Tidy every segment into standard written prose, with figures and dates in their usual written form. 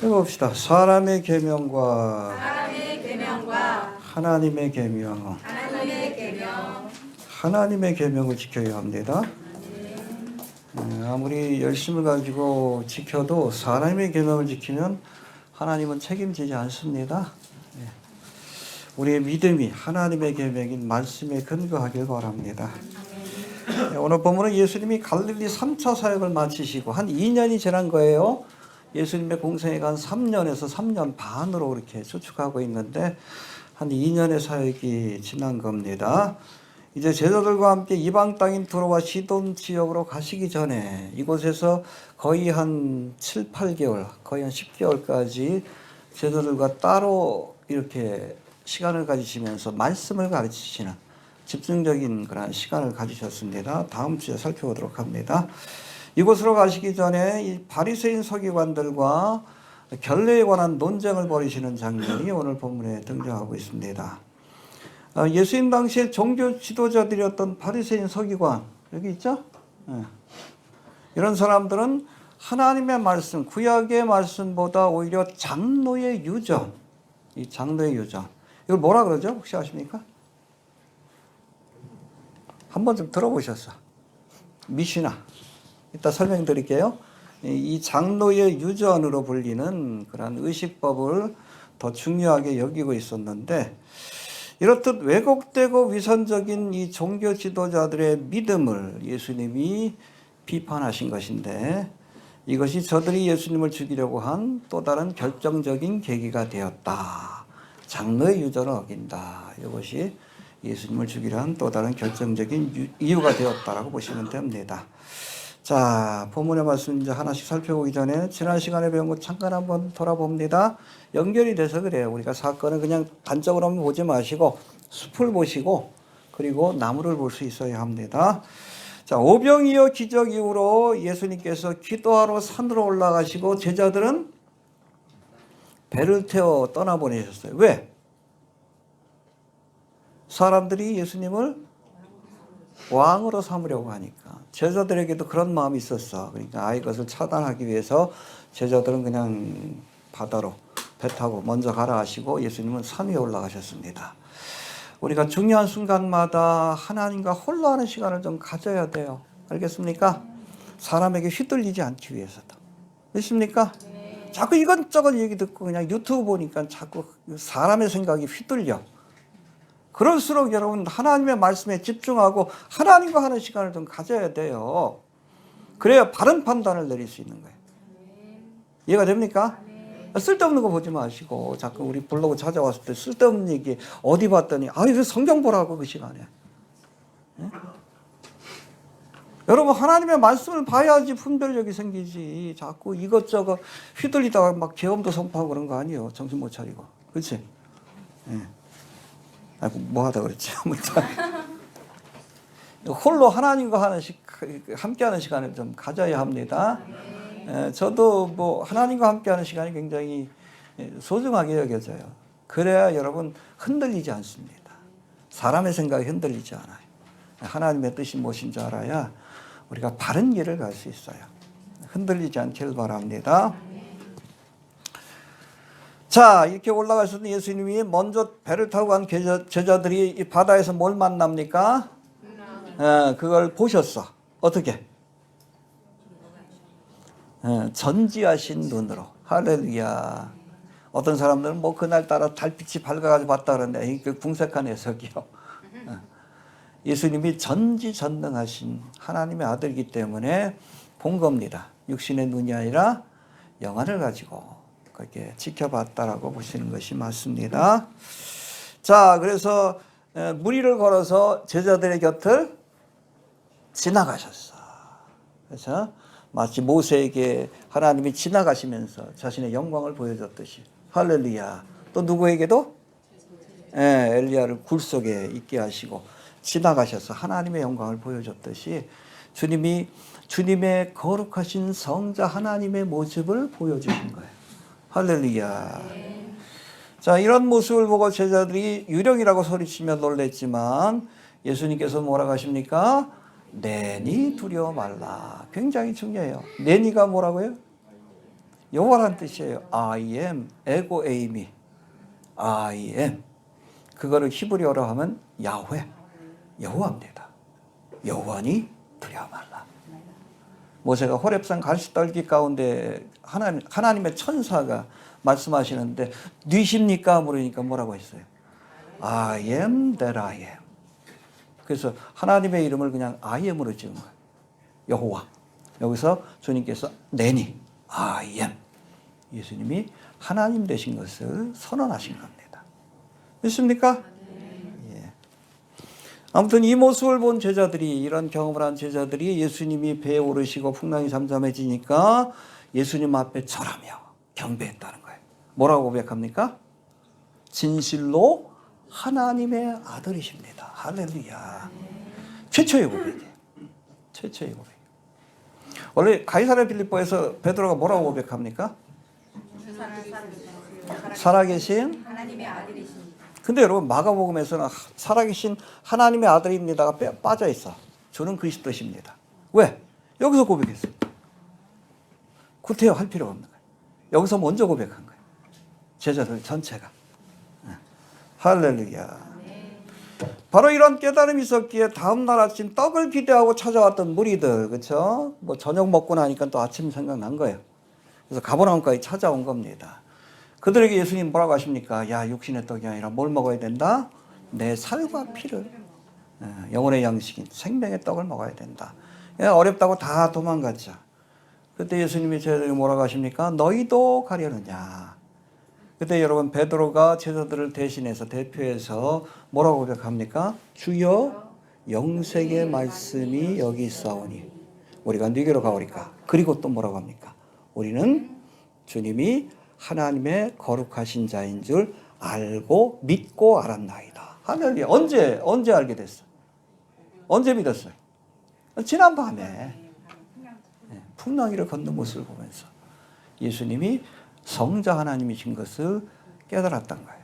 해봅시다. 사람의 계명과 하나님의 계명. 하나님의 계명을 지켜야 합니다. 아무리 열심을 가지고 지켜도 사람의 계명을 지키면 하나님은 책임지지 않습니다. 우리의 믿음이 하나님의 계명인 말씀에 근거하길 바랍니다. 오늘 본문은 예수님이 갈릴리 3차 사역을 마치시고 한 2년이 지난 거예요. 예수님의 공생애가 한 3년에서 3년 반으로 그렇게 추측하고 있는데 한 2년의 사역이 지난 겁니다. 이제 제자들과 함께 이방 땅인 두로와 시돈 지역으로 가시기 전에 이곳에서 거의 한 7, 8개월, 거의 한 10개월까지 제자들과 따로 이렇게 시간을 가지시면서 말씀을 가르치시는 집중적인 그런 시간을 가지셨습니다. 다음 주에 살펴보도록 합니다. 이곳으로 가시기 전에 이 바리새인 서기관들과 결례에 관한 논쟁을 벌이시는 장면이 오늘 본문에 등장하고 있습니다. 예수님 당시에 종교 지도자들이었던 바리새인 서기관 여기 있죠? 이런 사람들은 하나님의 말씀, 구약의 말씀보다 오히려 장로의 유전, 이 장로의 유전 이걸 뭐라 그러죠? 혹시 아십니까? 한번 좀 들어보셨어. 미시나. 이따 설명드릴게요. 이 장로의 유전으로 불리는 그런 의식법을 더 중요하게 여기고 있었는데 이렇듯 왜곡되고 위선적인 이 종교 지도자들의 믿음을 예수님이 비판하신 것인데 이것이 저들이 예수님을 죽이려고 한 또 다른 결정적인 계기가 되었다. 장로의 유전을 어긴다. 이것이 예수님을 죽이려 한 또 다른 결정적인 이유가 되었다라고 보시면 됩니다. 자, 본문의 말씀 이제 하나씩 살펴보기 전에 지난 시간에 배운 거 잠깐 한번 돌아봅니다. 연결이 돼서 그래요. 우리가 사건을 그냥 단적으로 한번 보지 마시고 숲을 보시고 그리고 나무를 볼 수 있어야 합니다. 자, 오병이어 기적 이후로 예수님께서 기도하러 산으로 올라가시고 제자들은 배를 태워 떠나보내셨어요. 왜? 사람들이 예수님을 왕으로 삼으려고 하니까. 제자들에게도 그런 마음이 있었어. 그러니까 이것을 차단하기 위해서 제자들은 그냥 바다로 배 타고 먼저 가라 하시고 예수님은 산 위에 올라가셨습니다. 우리가 중요한 순간마다 하나님과 홀로 하는 시간을 좀 가져야 돼요. 알겠습니까? 사람에게 휘둘리지 않기 위해서도. 믿습니까? 자꾸 이것저것 얘기 듣고 그냥 유튜브 보니까 자꾸 사람의 생각이 휘둘려. 그럴수록 여러분 하나님의 말씀에 집중하고 하나님과 하는 시간을 좀 가져야 돼요. 그래야 바른 판단을 내릴 수 있는 거예요. 이해가 됩니까? 쓸데없는 거 보지 마시고 자꾸 우리 블로그 찾아왔을 때 쓸데없는 얘기 어디 봤더니 이거 성경 보라고 그 시간에. 네? 여러분 하나님의 말씀을 봐야지 분별력이 생기지. 자꾸 이것저것 휘둘리다가 막 계엄도 선포하고 그런 거 아니에요. 정신 못 차리고. 그렇지? 네. 뭐 하다 그랬지? 홀로 하나님과 함께하는 시간을 좀 가져야 합니다. 저도 뭐 하나님과 함께하는 시간이 굉장히 소중하게 여겨져요. 그래야 여러분 흔들리지 않습니다. 사람의 생각이 흔들리지 않아요. 하나님의 뜻이 무엇인지 알아야 우리가 바른 길을 갈 수 있어요. 흔들리지 않기를 바랍니다. 자, 이렇게 올라가셨던 예수님이 먼저 배를 타고 간 제자들이 이 바다에서 뭘 만납니까? 그걸 보셨어. 어떻게? 전지하신 눈으로. 할렐루야. 어떤 사람들은 뭐 그날따라 달빛이 밝아가지고 봤다 그러는데 그 궁색한 해석이요. 예수님이 전지전능하신 하나님의 아들이기 때문에 본 겁니다. 육신의 눈이 아니라 영안을 가지고 그렇게 지켜봤다라고 보시는 것이 맞습니다. 자, 그래서 무리를 걸어서 제자들의 곁을 지나가셨어. 그래서 마치 모세에게 하나님이 지나가시면서 자신의 영광을 보여줬듯이 할렐루야. 또 누구에게도 엘리야를 굴 속에 있게 하시고 지나가셔서 하나님의 영광을 보여줬듯이 주님이 주님의 거룩하신 성자 하나님의 모습을 보여주신 거예요. 할렐루야. 자, 이런 모습을 보고 제자들이 유령이라고 소리치며 놀랬지만 예수님께서 뭐라고 하십니까? 내니 두려워 말라. 굉장히 중요해요. 내니가 뭐라고요? 여호와란 뜻이에요. I am, 에고 에이미, I am. 그거를 히브리어로 하면 야훼, 여호와입니다. 여호와니 두려워 말라. 모세가 호렙산 가시떨기 가운데 하나님의 천사가 말씀하시는데 뉘십니까? 물으니까 뭐라고 했어요? I am that I am. 그래서 하나님의 이름을 그냥 I am으로 지은 거예요. 여호와. 여기서 주님께서 내니 I am. 예수님이 하나님 되신 것을 선언하신 겁니다. 믿습니까? 예. 아무튼 이 모습을 본 제자들이, 이런 경험을 한 제자들이 예수님이 배에 오르시고 풍랑이 잠잠해지니까 예수님 앞에 절하며 경배했다는 거예요. 뭐라고 고백합니까? 진실로 하나님의 아들이십니다. 할렐루야. 최초의 고백이에요. 최초의 고백. 원래 가이사랴 빌립보에서 베드로가 뭐라고 고백합니까? 살아계신 하나님의 아들이십니다. 근데 여러분 마가복음에서는 살아계신 하나님의 아들입니다가 빠져 있어. 저는 그리스도십니다. 왜? 여기서 고백했어요. 구태여 할 필요가 없는 거예요. 여기서 먼저 고백한 거예요. 제자들 전체가. 할렐루야. 바로 이런 깨달음이 있었기에 다음날 아침 떡을 기대하고 찾아왔던 무리들, 그렇죠? 뭐 저녁 먹고 나니까 또 아침 생각난 거예요. 그래서 가버나움까지 찾아온 겁니다. 그들에게 예수님 뭐라고 하십니까? 야, 육신의 떡이 아니라 뭘 먹어야 된다? 내 살과 피를, 영혼의 양식인 생명의 떡을 먹어야 된다. 어렵다고 다 도망갔죠. 그때 예수님이 제자들에게 뭐라고 하십니까? 너희도 가려느냐? 그때 여러분 베드로가 제자들을 대신해서 대표해서 뭐라고 고백합니까? 주여 영생의 말씀이 여기 있사오니 우리가 네게로 가오리까? 그리고 또 뭐라고 합니까? 우리는 주님이 하나님의 거룩하신 자인 줄 알고 믿고 알았나이다. 할렐루야. 언제 알게 됐어? 언제 믿었어요? 지난 밤에 풍랑이를 걷는 모습을 보면서 예수님이 성자 하나님이신 것을 깨달았던 거예요.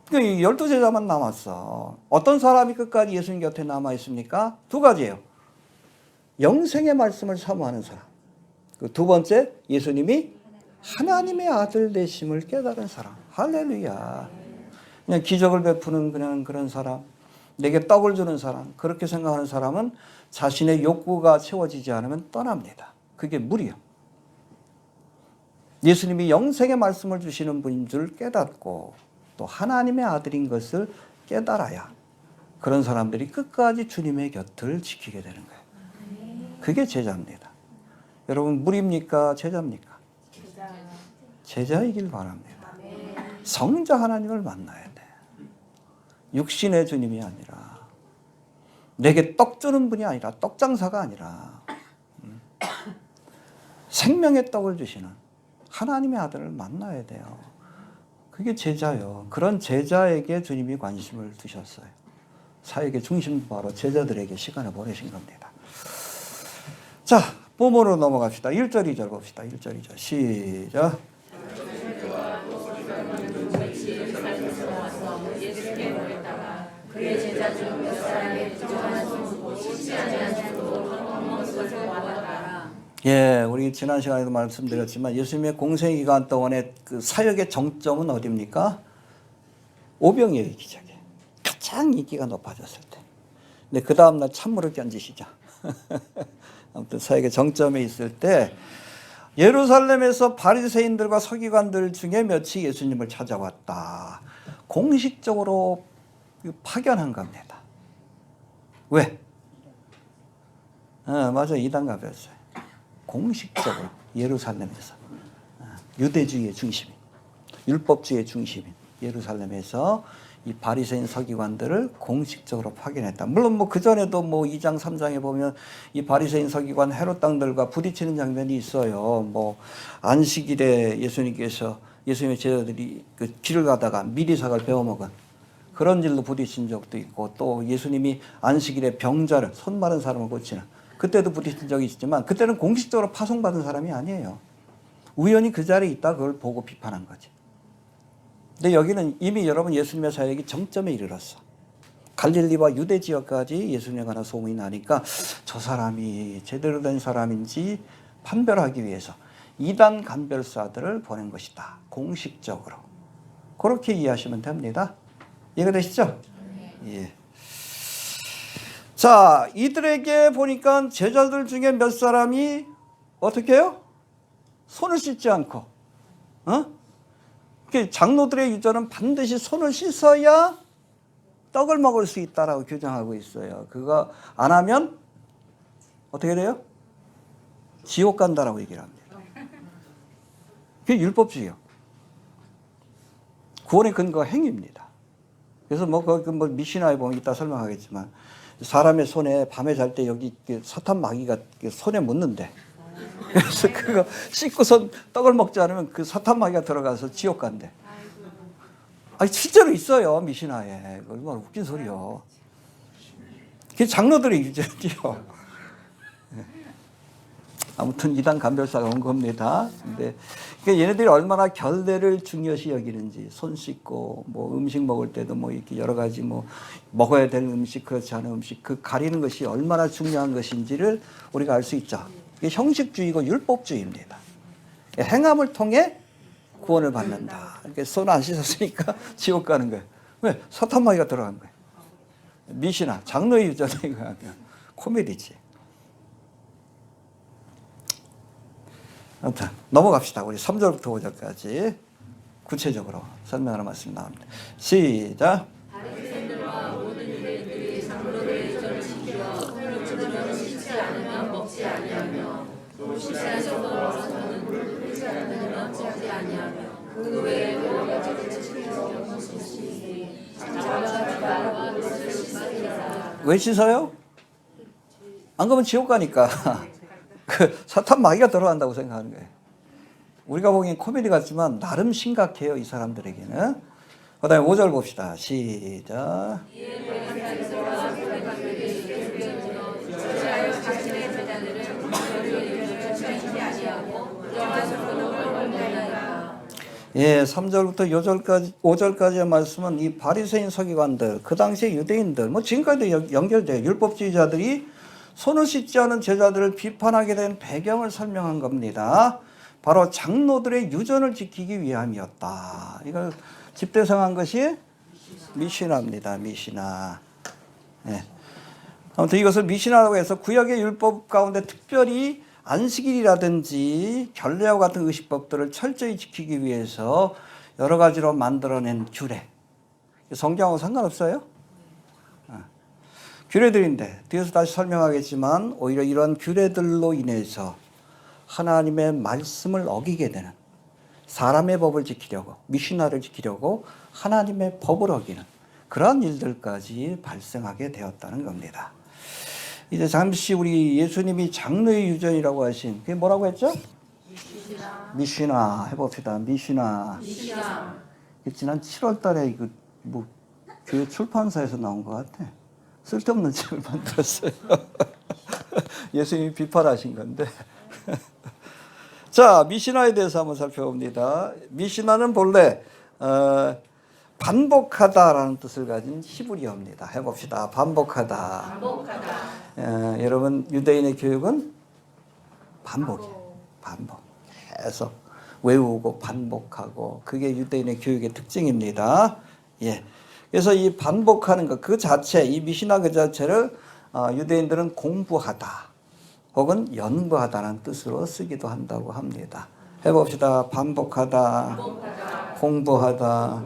그러니까 12제자만 남았어. 어떤 사람이 끝까지 예수님 곁에 남아있습니까? 두 가지예요. 영생의 말씀을 사모하는 사람. 그 두 번째, 예수님이 하나님의 아들 되심을 깨달은 사람. 할렐루야. 그냥 기적을 베푸는 그냥 그런 사람, 내게 떡을 주는 사람, 그렇게 생각하는 사람은 자신의 욕구가 채워지지 않으면 떠납니다. 그게 무리요. 예수님이 영생의 말씀을 주시는 분인 줄 깨닫고 또 하나님의 아들인 것을 깨달아야 그런 사람들이 끝까지 주님의 곁을 지키게 되는 거예요. 그게 제자입니다. 여러분 무리입니까? 제자입니까? 제자이길 바랍니다. 성자 하나님을 만나야 돼. 육신의 주님이 아니라, 내게 떡 주는 분이 아니라, 떡 장사가 아니라 생명의 떡을 주시는 하나님의 아들을 만나야 돼요. 그게 제자요. 그런 제자에게 주님이 관심을 두셨어요. 사역의 중심 바로 제자들에게 시간을 보내신 겁니다. 자, 본문으로 넘어갑시다. 1절, 2절 봅시다. 1절, 2절 시작. 그의 제자 중 몇 사람의 부정한 손수고 씻지 아니한 손으로 헛먹는 것을 보았다. 예, 우리 지난 시간에도 말씀드렸지만 예수님의 공생 기간 동안의 그 사역의 정점은 어디입니까? 오병이어의 기적이에요. 가장 인기가 높아졌을 때. 근데 그 다음날 찬물을 끼얹으시죠. 아무튼 사역의 정점에 있을 때 예루살렘에서 바리새인들과 서기관들 중에 몇이 예수님을 찾아왔다. 공식적으로 파견한 겁니다. 왜? 맞아, 이단가였어요. 공식적으로 예루살렘에서 유대주의의 중심인, 율법주의의 중심인 예루살렘에서 이 바리새인 서기관들을 공식적으로 파견했다. 물론 뭐 그 전에도 뭐 2장 3장에 보면 이 바리새인 서기관 헤롯 당들과 부딪히는 장면이 있어요. 뭐 안식일에 예수님께서 예수님의 제자들이 그 길을 가다가 미리삭을 베어 먹은 그런 일로 부딪힌 적도 있고, 또 예수님이 안식일에 병자를, 손 마른 사람을 고치는 그때도 부딪힌 적이 있지만 그때는 공식적으로 파송받은 사람이 아니에요. 우연히 그 자리에 있다 그걸 보고 비판한 거지. 근데 여기는 이미 여러분 예수님의 사역이 정점에 이르렀어. 갈릴리와 유대 지역까지 예수님에 관한 소문이 나니까 저 사람이 제대로 된 사람인지 판별하기 위해서 이단 간별사들을 보낸 것이다. 공식적으로. 그렇게 이해하시면 됩니다. 이해가 되시죠? 예. 자, 이들에게 보니까 제자들 중에 몇 사람이 어떻게 해요? 손을 씻지 않고, 장로들의 유전은 반드시 손을 씻어야 떡을 먹을 수 있다라고 규정하고 있어요. 그거 안 하면 어떻게 돼요? 지옥 간다라고 얘기를 합니다. 그게 율법주의요. 구원의 근거가 행위입니다. 그래서 뭐 미시나에 보면 이따 설명하겠지만 사람의 손에 밤에 잘 때 여기 사탄 마귀가 손에 묻는데 그래서 그거 씻고선 떡을 먹지 않으면 그 사탄 마귀가 들어가서 지옥 간대. 아니 실제로 있어요 미시나에. 얼마나 웃긴 소리요. 그게 장로들의 유전이요. 아무튼 이단 간별사가 온 겁니다. 근데 그러니까 얘네들이 얼마나 결례를 중요시 여기는지, 손 씻고 뭐 음식 먹을 때도 뭐 이렇게 여러 가지 뭐 먹어야 될 음식, 그렇지 않은 음식, 그 가리는 것이 얼마나 중요한 것인지를 우리가 알 수 있죠. 이게 형식주의고 율법주의입니다. 행함을 통해 구원을 받는다. 이렇게 손 안 씻었으니까 지옥 가는 거예요. 왜? 사탄마귀가 들어간 거예요. 미시나 장로의 유전이 그냥 코미디지. 아무튼 넘어갑시다. 우리 3절부터 5절까지 구체적으로 설명하는 말씀 나옵니다. 시작. 바리새인들과 모든 유대인들이 장로들의 유전을 지키어 손을 씻지 않으면 먹지 아니하며 또 씻지 않으셔도 와서는 물을 뿌리지 않으면 먹지 아니하며 그 외에 여러 가지를 지키며 먹으시니 자기가 발과 옷을 씻으리라. 왜 씻어요? 안 그러면 지옥 가니까. 그 사탄 마귀가 들어간다고 생각하는 거예요. 우리가 보기엔 코미디 같지만 나름 심각해요. 이 사람들에게는. 그 다음에 5절 봅시다. 시작. 예, 3절부터 5절까지의 말씀은 이 바리새인 서기관들, 그 당시의 유대인들, 뭐 지금까지도 연결돼요. 율법주의자들이 손을 씻지 않은 제자들을 비판하게 된 배경을 설명한 겁니다. 바로 장로들의 유전을 지키기 위함이었다. 이걸 집대성한 것이 미시나입니다. 미시나. 네. 아무튼 이것을 미시나라고 해서 구약의 율법 가운데 특별히 안식일이라든지 결례와 같은 의식법들을 철저히 지키기 위해서 여러 가지로 만들어낸 규례. 성경하고 상관없어요? 규례들인데 뒤에서 다시 설명하겠지만 오히려 이런 규례들로 인해서 하나님의 말씀을 어기게 되는, 사람의 법을 지키려고, 미시나를 지키려고 하나님의 법을 어기는 그런 일들까지 발생하게 되었다는 겁니다. 이제 잠시 우리 예수님이 장로의 유전이라고 하신 그게 뭐라고 했죠? 미시나 해봅시다. 미시나. 지난 7월 달에 이거 뭐 교회 출판사에서 나온 것 같아. 쓸데없는 책을 만들었어요. 예수님이 비판하신 건데. 자, 미시나에 대해서 한번 살펴봅니다. 미시나는 본래 반복하다라는 뜻을 가진 히브리어입니다. 해봅시다. 반복하다. 여러분 유대인의 교육은 반복이에요. 반복. 계속 외우고 반복하고 그게 유대인의 교육의 특징입니다. 예. 그래서 이 반복하는 것 그 자체, 이 미시나 그 자체를 유대인들은 공부하다 혹은 연구하다는 뜻으로 쓰기도 한다고 합니다. 해봅시다. 반복하다, 공부하다,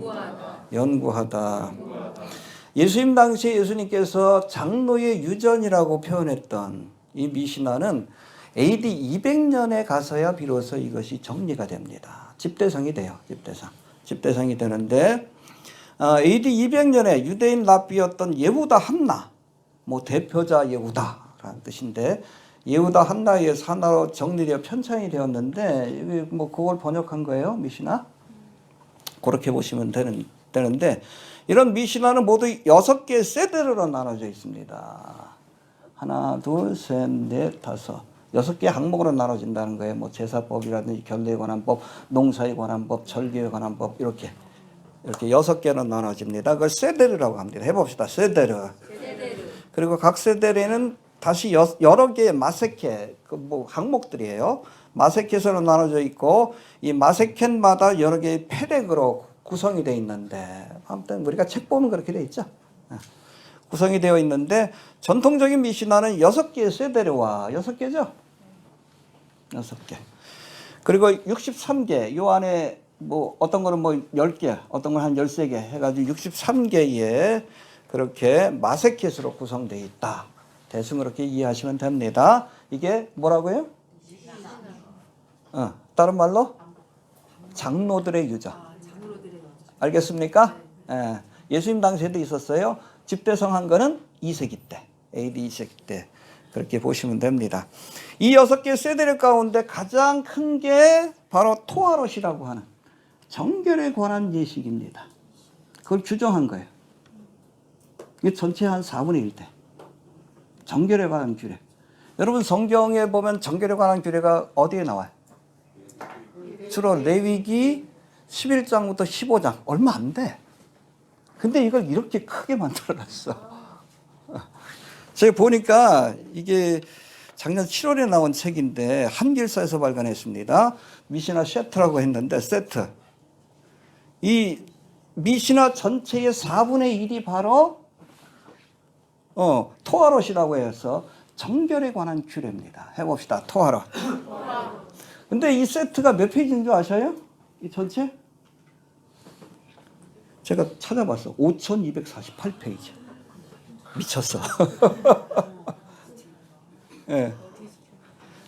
연구하다. 예수님 당시에 예수님께서 장로의 유전이라고 표현했던 이 미시나는 AD 200년에 가서야 비로소 이것이 정리가 됩니다. 집대성이 돼요. 집대성이 되는데 AD 200년에 유대인 랍비였던 예후다 한나, 뭐 대표자 예후다라는 뜻인데 예후다 한나의 하나로 정리되어 편찬이 되었는데 뭐 그걸 번역한 거예요. 미시나. 그렇게 보시면 되는데 이런 미시나는 모두 6개의 세대로 나눠져 있습니다. 하나, 둘, 셋, 넷, 다섯. 6개 항목으로 나눠진다는 거예요. 뭐 제사법이라든지 결례에 관한 법, 농사에 관한 법, 절기에 관한 법 이렇게 6개로 나눠집니다. 그걸 세대르라고 합니다. 해봅시다. 세대르. 그리고 각 세대에는 다시 여러 개의 마세케, 뭐 항목들이에요. 마세켓으로 나눠져 있고 이 마세켓마다 여러 개의 페렉으로 구성이 되어 있는데 아무튼 우리가 책 보면 그렇게 되어 있죠. 구성이 되어 있는데 전통적인 미시나는 6개의 세대로와 6개죠. 6개. 그리고 63개 요 안에 뭐 어떤 거는 뭐 10개, 어떤 건 한 13개 해가지고 63개의 그렇게 마세켓으로 구성되어 있다. 대충 그렇게 이해하시면 됩니다. 이게 뭐라고요? 다른 말로 장로들의 유적. 알겠습니까? 예. 예수님 당시에도 있었어요. 집대성한 거는 2세기 때, AD 2세기 때 그렇게 보시면 됩니다. 이 6개 세대를 가운데 가장 큰 게 바로 토아롯이라고 하는 정결에 관한 예식입니다. 그걸 규정한 거예요. 이게 전체 한 4분의 1대. 정결에 관한 규례. 여러분 성경에 보면 정결에 관한 규례가 어디에 나와요? 주로 레위기 11장부터 15장. 얼마 안 돼. 근데 이걸 이렇게 크게 만들어놨어. 제가 보니까 이게 작년 7월에 나온 책인데 한길사에서 발간했습니다. 미시나 세트라고 했는데 세트. 이 미시나 전체의 4분의 1이 바로 토아롯이라고 해서 정결에 관한 규례입니다. 해봅시다. 토아롯. 근데 이 세트가 몇 페이지인 줄 아셔요? 이 전체? 제가 찾아봤어. 5248페이지. 미쳤어. 네.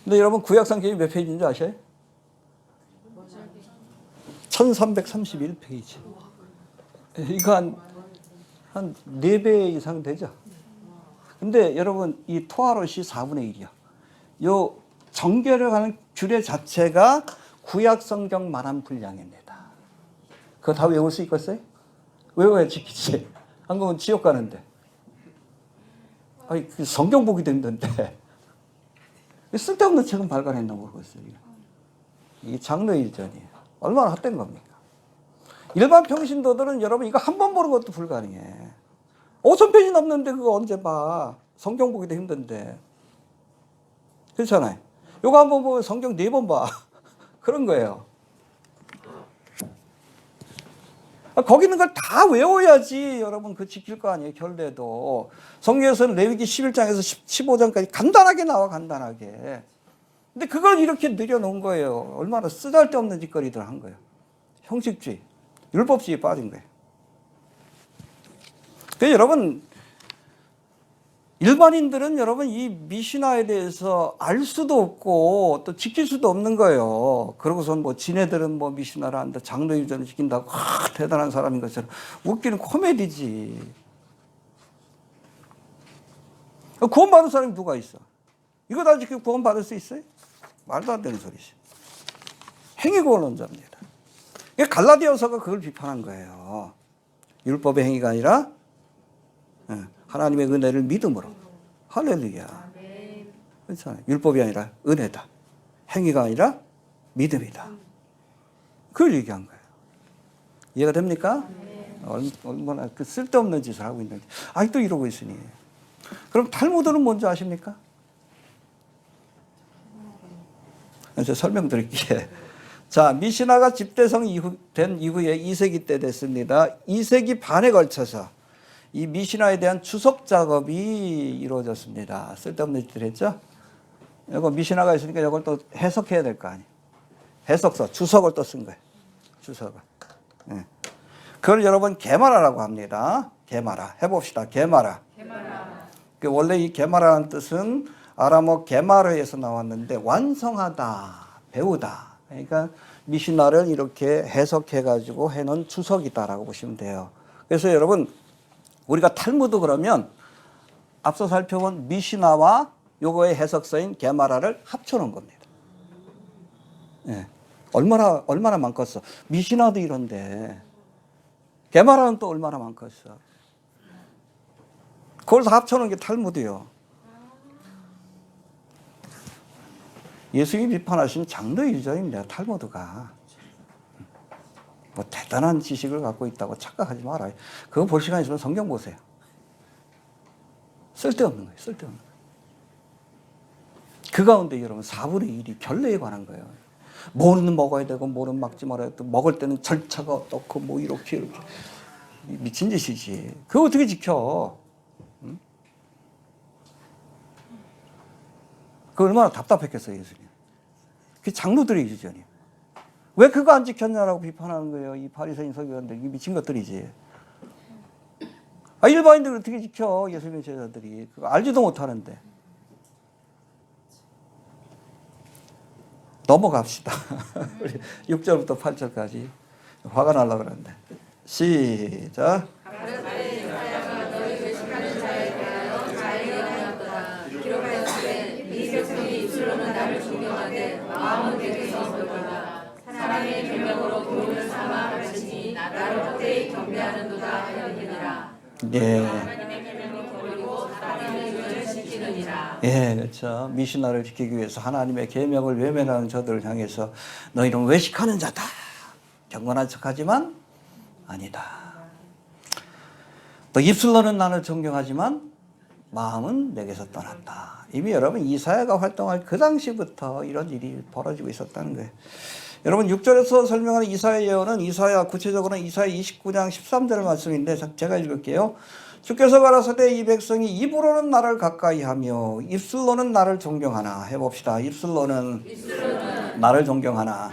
근데 여러분 구약성경이 몇 페이지인 줄 아셔요? 1331페이지. 이거 한 4배 이상 되죠? 근데 여러분 이 토아롯이 4분의 1이야. 요 정결에 관한 규례 자체가 구약성경만한 분량입니다. 그거 다 외울 수 있겠어요? 외워야 지키지. 안 그러면 지옥 가는데. 아니, 성경 보기도 힘든데. 쓸데없는 책은 발간했나 모르겠어요. 이게 장로일전이에요. 얼마나 헛된 겁니까? 일반 평신도들은 여러분 이거 한 번 보는 것도 불가능해. 5,000페이지 넘는데 그거 언제 봐. 성경 보기도 힘든데. 그렇잖아요. 요거 한 번 보면 성경 4번 봐. 그런 거예요. 거기 있는 걸 다 외워야지 여러분 그 지킬 거 아니에요. 결례도. 성경에서는 레위기 11장에서 15장까지 간단하게 나와 간단하게. 근데 그걸 이렇게 늘여놓은 거예요. 얼마나 쓰잘데없는 짓거리들 한 거예요. 형식주의, 율법주의에 빠진 거예요. 그래서 여러분 일반인들은 여러분 이 미시나에 대해서 알 수도 없고 또 지킬 수도 없는 거예요. 그러고선 뭐 지네들은 뭐 미시나를 한다, 장로일전을 지킨다고 대단한 사람인 것처럼 웃기는 코미디지. 구원받은 사람이 누가 있어? 이거 다 지키고 구원받을 수 있어요? 말도 안 되는 소리지. 행위구원론자입니다. 갈라디아서가 그걸 비판한 거예요. 율법의 행위가 아니라 하나님의 은혜를 믿음으로. 할렐루야. 그렇잖아요. 율법이 아니라 은혜다. 행위가 아니라 믿음이다. 그걸 얘기한 거예요. 이해가 됩니까? 얼마나 그 쓸데없는 짓을 하고 있는지. 아직도 이러고 있으니. 그럼 탈무드는 뭔지 아십니까? 제가 설명드릴게요. 자, 미시나가 집대성 된 이후에 2세기 때 됐습니다. 2세기 반에 걸쳐서 이 미시나에 대한 주석 작업이 이루어졌습니다. 쓸데없는 짓을 했죠? 이거 미시나가 있으니까 이걸 또 해석해야 될 거 아니에요. 해석서, 주석을 또 쓴 거예요. 주석을. 네. 그걸 여러분 게마라라고 합니다. 게마라. 해봅시다. 게마라. 원래 이 게마라는 뜻은 아람어 게마르에서 나왔는데 완성하다, 배우다. 그러니까 미시나를 이렇게 해석해가지고 해놓은 주석이다라고 보시면 돼요. 그래서 여러분 우리가 탈무드 그러면 앞서 살펴본 미시나와 요거의 해석서인 게마라를 합쳐놓은 겁니다. 예. 얼마나 많겠어. 미시나도 이런데 게마라는 또 얼마나 많겠어. 그걸 다 합쳐놓은 게 탈무드요. 예수님이 비판하신 장로일전입니다. 탈무드가. 뭐 대단한 지식을 갖고 있다고 착각하지 말아요. 그거 볼 시간 있으면 성경 보세요. 쓸데없는 거예요. 쓸데없는 거예요. 그 가운데 여러분 4분의 1이 결례에 관한 거예요. 뭐는 먹어야 되고 뭐는 먹지 말아야 되고 먹을 때는 절차가 어떻고 뭐 이렇게 미친 짓이지. 그거 어떻게 지켜? 응? 그 얼마나 답답했겠어요, 예수님. 그 장로들의 유전이에요. 왜 그거 안 지켰냐라고 비판하는 거예요. 이 바리새인 서기관들, 이 미친 것들이지. 일반인들 어떻게 지켜? 예수님의 제자들이 그거 알지도 못하는데. 넘어갑시다. 6절부터 8절까지 화가 나려고 그러는데. 시작. 사람의 계명으로 교훈을 삼아 가르치니 나를 헛되이 경배하는도다 하였느니라. 예. 예, 그렇죠. 미신나를 지키기 위해서 하나님의 계명을 외면하는 저들을 향해서 너희는 외식하는 자다. 경건한 척하지만 아니다. 또 입술로는 나를 존경하지만 마음은 내게서 떠났다. 이미 여러분 이사야가 활동할 그 당시부터 이런 일이 벌어지고 있었다는 거예요. 여러분 6절에서 설명하는 이사야 예언은 구체적으로는 이사야 29장 13절 말씀인데 제가 읽을게요. 주께서 가라사대 이 백성이 입으로는 나를 가까이하며 입술로는 나를 존경하나. 해봅시다. 입술로는 나를 존경하나.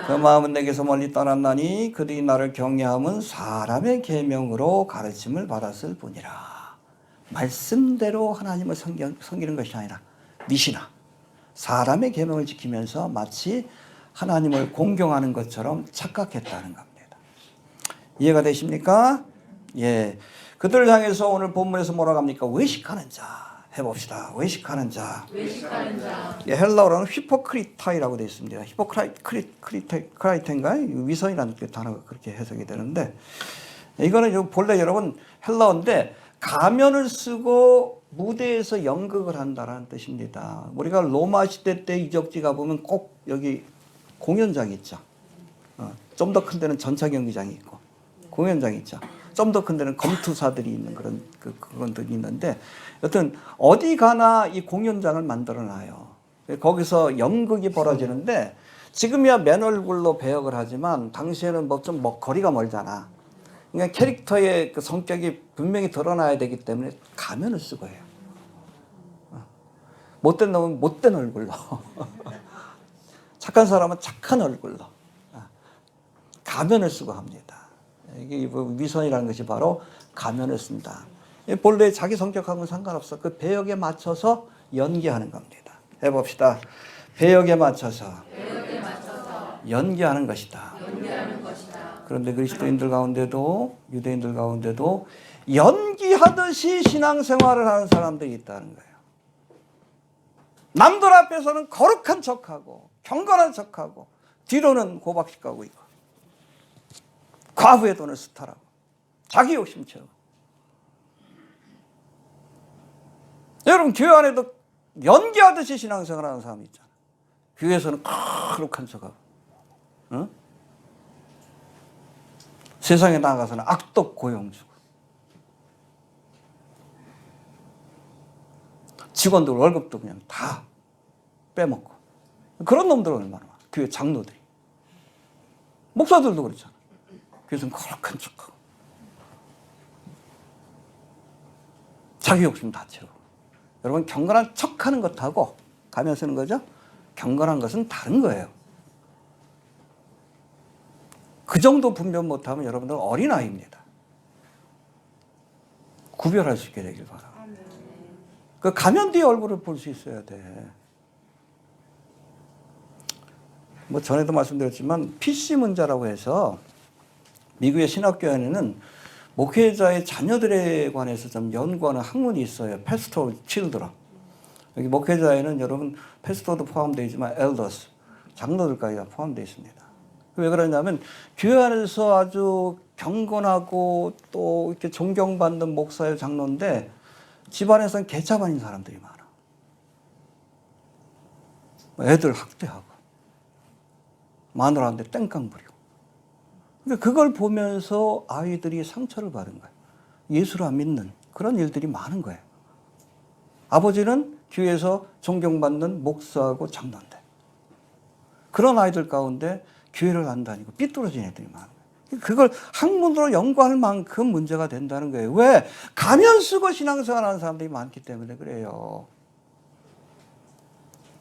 그 마음은 내게서 멀리 떠났나니 그들이 나를 경외함은 사람의 계명으로 가르침을 받았을 뿐이라. 말씀대로 하나님을 섬기는 것이 아니라 미시나 사람의 계명을 지키면서 마치 하나님을 공경하는 것처럼 착각했다는 겁니다. 이해가 되십니까? 예. 그들을 향해서 오늘 본문에서 뭐라고 합니까? 외식하는 자. 해봅시다. 외식하는 자. 예, 헬라어로는 히포크리타이라고 되어 있습니다. 히포크라이테인가? 위선이라는 단어가 그렇게 해석이 되는데, 이거는 본래 여러분 헬라어인데 가면을 쓰고 무대에서 연극을 한다라는 뜻입니다. 우리가 로마 시대 때 유적지 가보면 꼭 여기 공연장이 있죠. 좀 더 큰 데는 전차 경기장이 있고 공연장이 있죠. 좀 더 큰 데는 검투사들이 있는 그런 그건들이 있는데, 여튼 어디 가나 이 공연장을 만들어 놔요. 거기서 연극이 벌어지는데 지금이야 맨 얼굴로 배역을 하지만 당시에는 좀 거리가 멀잖아. 그러니까 캐릭터의 그 성격이 분명히 드러나야 되기 때문에 가면을 쓰고 해요. 못된 놈은 못된 얼굴로, 착한 사람은 착한 얼굴로 가면을 쓰고 합니다. 이게 위선이라는 것이 바로 가면을 쓴다. 본래 자기 성격하고는 상관없어. 그 배역에 맞춰서 연기하는 겁니다. 해봅시다. 배역에 맞춰서 연기하는 것이다. 그런데 그리스도인들 가운데도 유대인들 가운데도 연기하듯이 신앙생활을 하는 사람들이 있다는 거예요. 남들 앞에서는 거룩한 척하고 경건한 척하고 뒤로는 고박식 가고 있고 과부의 돈을 수탈하고 자기 욕심 채우고. 여러분 교회 안에도 연기하듯이 신앙생활을 하는 사람이 있잖아요. 교회에서는 거룩한 척하고, 응? 세상에 나가서는 악독 고용주고 직원들 월급도 그냥 다 빼먹고 그런 놈들 얼마나 많아. 교회 장로들이, 목사들도 그렇잖아. 교회에서는 거룩한 척하고 자기 욕심 다 채우고. 여러분 경건한 척하는 것하고 가면 쓰는 거죠. 경건한 것은 다른 거예요. 그 정도 분별 못하면 여러분들 어린아이입니다. 구별할 수 있게 되길 바라요. 그 가면 뒤에 얼굴을 볼 수 있어야 돼. 뭐 전에도 말씀드렸지만 PC 문자라고 해서 미국의 신학교에는 목회자의 자녀들에 관해서 좀 연구하는 학문이 있어요. 패스토 칠드런. 여기 목회자에는 여러분 패스토도 포함되어 있지만 엘더스, 장로들까지 다 포함되어 있습니다. 왜 그러냐면 교회 안에서 아주 경건하고 또 이렇게 존경받는 목사의 장로인데 집안에서는 개차반인 사람들이 많아. 애들 학대하고 마누라한테 땡깡 부리고. 그러니까 그걸 보면서 아이들이 상처를 받은 거예요. 예수를 안 믿는 그런 일들이 많은 거예요. 아버지는 교회에서 존경받는 목사하고 장로인데 그런 아이들 가운데 교회를 안 다니고 삐뚤어진 애들이 많아요. 그걸 학문으로 연구할 만큼 문제가 된다는 거예요. 왜? 가면 쓰고 신앙생활하는 사람들이 많기 때문에 그래요.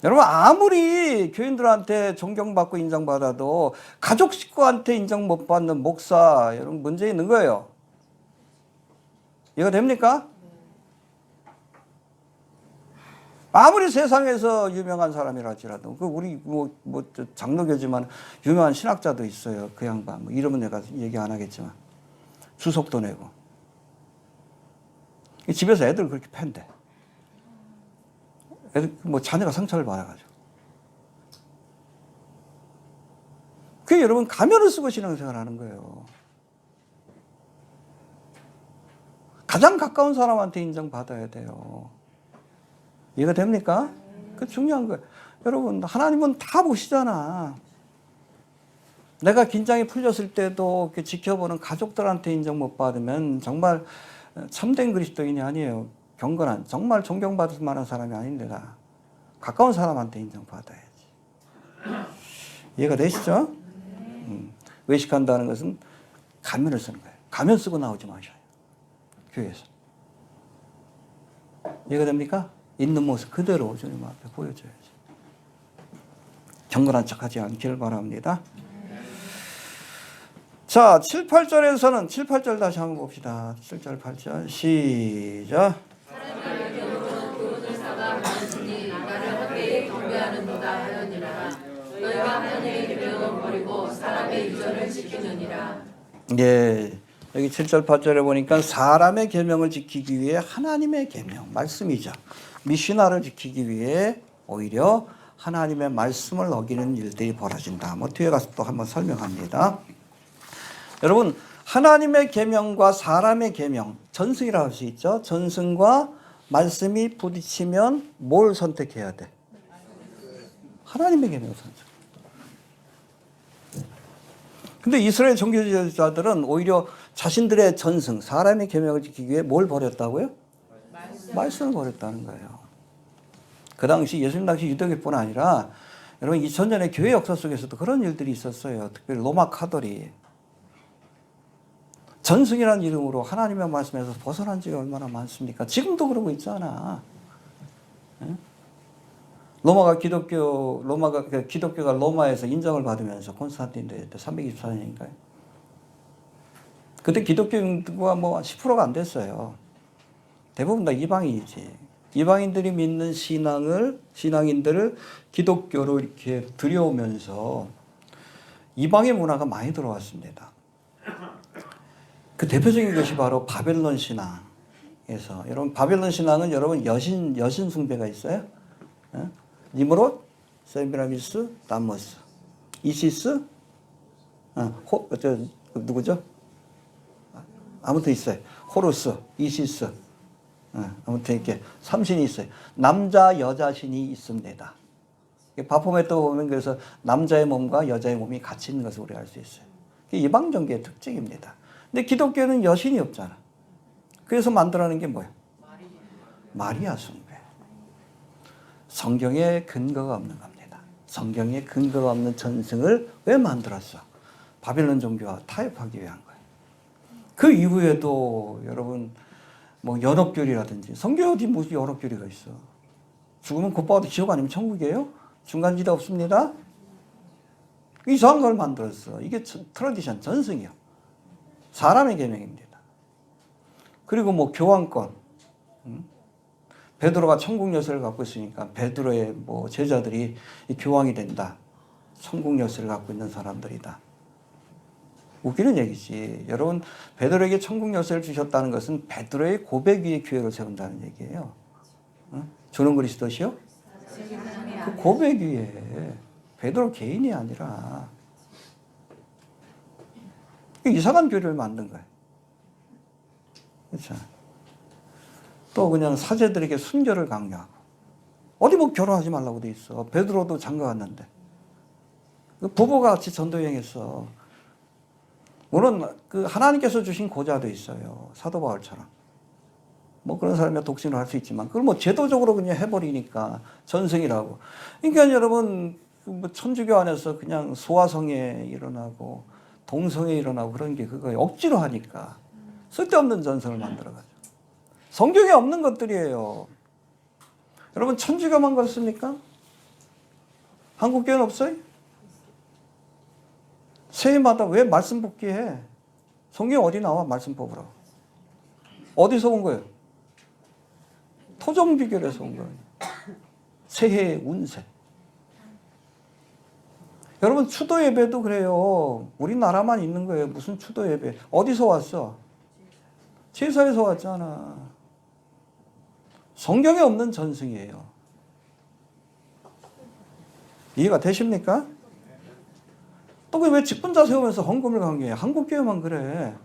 여러분 아무리 교인들한테 존경받고 인정받아도 가족 식구한테 인정 못 받는 목사 여러분 문제 있는 거예요. 이해가 됩니까? 아무리 세상에서 유명한 사람이라 할지라도 우리 뭐 장로교지만 유명한 신학자도 있어요. 그 양반 뭐 이름은 내가 얘기 안 하겠지만 주석도 내고 집에서 애들 그렇게 팬대. 애들 뭐 자녀가 상처를 받아가지고. 그게 여러분 가면을 쓰고 신앙생활하는 거예요. 가장 가까운 사람한테 인정받아야 돼요. 이해가 됩니까? 그 중요한 거예요. 여러분 하나님은 다 보시잖아. 내가 긴장이 풀렸을 때도 지켜보는 가족들한테 인정 못 받으면 정말 참된 그리스도인이 아니에요. 경건한 정말 존경받을 만한 사람이 아닙니다. 가까운 사람한테 인정받아야지. 이해가 되시죠? 외식한다는 것은 가면을 쓰는 거예요. 가면 쓰고 나오지 마셔요. 교회에서. 이해가 됩니까? 있는 모습 그대로 주님 앞에 보여줘야지. 경건한 척하지 않기를 바랍니다. 자, 7, 8절에서는 7, 8절 다시 한번 봅시다. 7절, 8절 시작. 사람의 경우는 교훈을 삼아 말씀이 나를 학계에 경배하는도다 하였니라. 너희가 하나님의 계명을 버리고 사람의 유전을 지키느니라. 예, 여기 7절, 8절에 보니까 사람의 계명을 지키기 위해 하나님의 계명, 말씀이죠. 미시나를 지키기 위해 오히려 하나님의 말씀을 어기는 일들이 벌어진다. 뭐 뒤에 가서 또 한번 설명합니다. 여러분 하나님의 계명과 사람의 계명, 전승이라고 할 수 있죠. 전승과 말씀이 부딪히면 뭘 선택해야 돼? 하나님의 계명을 선택. 근데 이스라엘 종교지도자들은 오히려 자신들의 전승, 사람의 계명을 지키기 위해 뭘 버렸다고요? 말씀을 버렸다는 거예요. 그 당시 예수님 당시 유대교뿐 아니라 여러분 2000년의 교회 역사 속에서도 그런 일들이 있었어요. 특별히 로마 카톨이 전승이라는 이름으로 하나님의 말씀에서 벗어난 지가 얼마나 많습니까? 지금도 그러고 있잖아. 기독교가 로마에서 인정을 받으면서 콘스탄틴 대회 때 324년인가요? 그때 기독교인들과 뭐 10%가 안 됐어요. 대부분 다 이방인이지. 이방인들이 믿는 신앙인들을 기독교로 이렇게 들여오면서 이방의 문화가 많이 들어왔습니다. 그 대표적인 것이 바로 바벨론 신앙에서, 여러분 바벨론 신앙은 여러분 여신 숭배가 있어요. 니므롯, 세미라미스, 담모스, 이시스, 누구죠? 아무튼 있어요. 호루스, 이시스, 아무튼 이렇게 3신이 있어요. 남자 여자 신이 있습니다. 바포메트 보면 그래서 남자의 몸과 여자의 몸이 같이 있는 것을 우리가 알 수 있어요. 그게 이방 종교의 특징입니다. 근데 기독교는 여신이 없잖아. 그래서 만들어낸 게 뭐예요? 마리아 숭배. 성경에 근거가 없는 겁니다. 성경에 근거가 없는 전승을 왜 만들었어? 바벨론 종교와 타협하기 위한 거예요. 그 이후에도 여러분 뭐 연합교리라든지 성경에 어디 무슨 연합교리가 있어? 죽으면 곧바로 지옥 아니면 천국이에요? 중간지대 없습니다. 이상한 걸 만들었어. 이게 트래디션, 전승이요. 사람의 계명입니다. 그리고 뭐 교환권. 베드로가 천국 열쇠를 갖고 있으니까 베드로의 뭐 제자들이 교황이 된다. 천국 열쇠를 갖고 있는 사람들이다. 웃기는 얘기지. 여러분 베드로에게 천국 열쇠를 주셨다는 것은 베드로의 고백 위에 교회를 세운다는 얘기예요. 주는 그리스도시요? 그 고백 위에 베드로 개인이 아니라 이상한 교회를 만든 거예요. 그렇죠? 또 그냥 사제들에게 순결을 강요하고 어디 뭐 결혼하지 말라고 돼 있어. 베드로도 장가 갔는데 부부가 같이 전도 여행했어. 물론 그 하나님께서 주신 고자도 있어요. 사도 바울처럼 뭐 그런 사람이 독신을 할 수 있지만 그걸 뭐 제도적으로 그냥 해버리니까 전승이라고. 그러니까 여러분 뭐 천주교 안에서 그냥 소아성애 일어나고 동성애 일어나고 그런 게 그거 억지로 하니까 쓸데없는 전승을 만들어가지고 성경에 없는 것들이에요. 여러분 천주교만 그렇습니까? 한국교회는 없어요? 새해마다 왜 말씀 복귀해? 성경 어디 나와 말씀 뽑으라고? 어디서 온 거예요? 토종비결에서 온 거예요. 새해의 운세. 여러분 추도 예배도 그래요. 우리나라만 있는 거예요. 무슨 추도 예배? 어디서 왔어? 제사에서 왔잖아. 성경에 없는 전승이에요. 이해가 되십니까? 또 왜 직분자 세우면서 헌금을 강요해? 한국교회만 그래.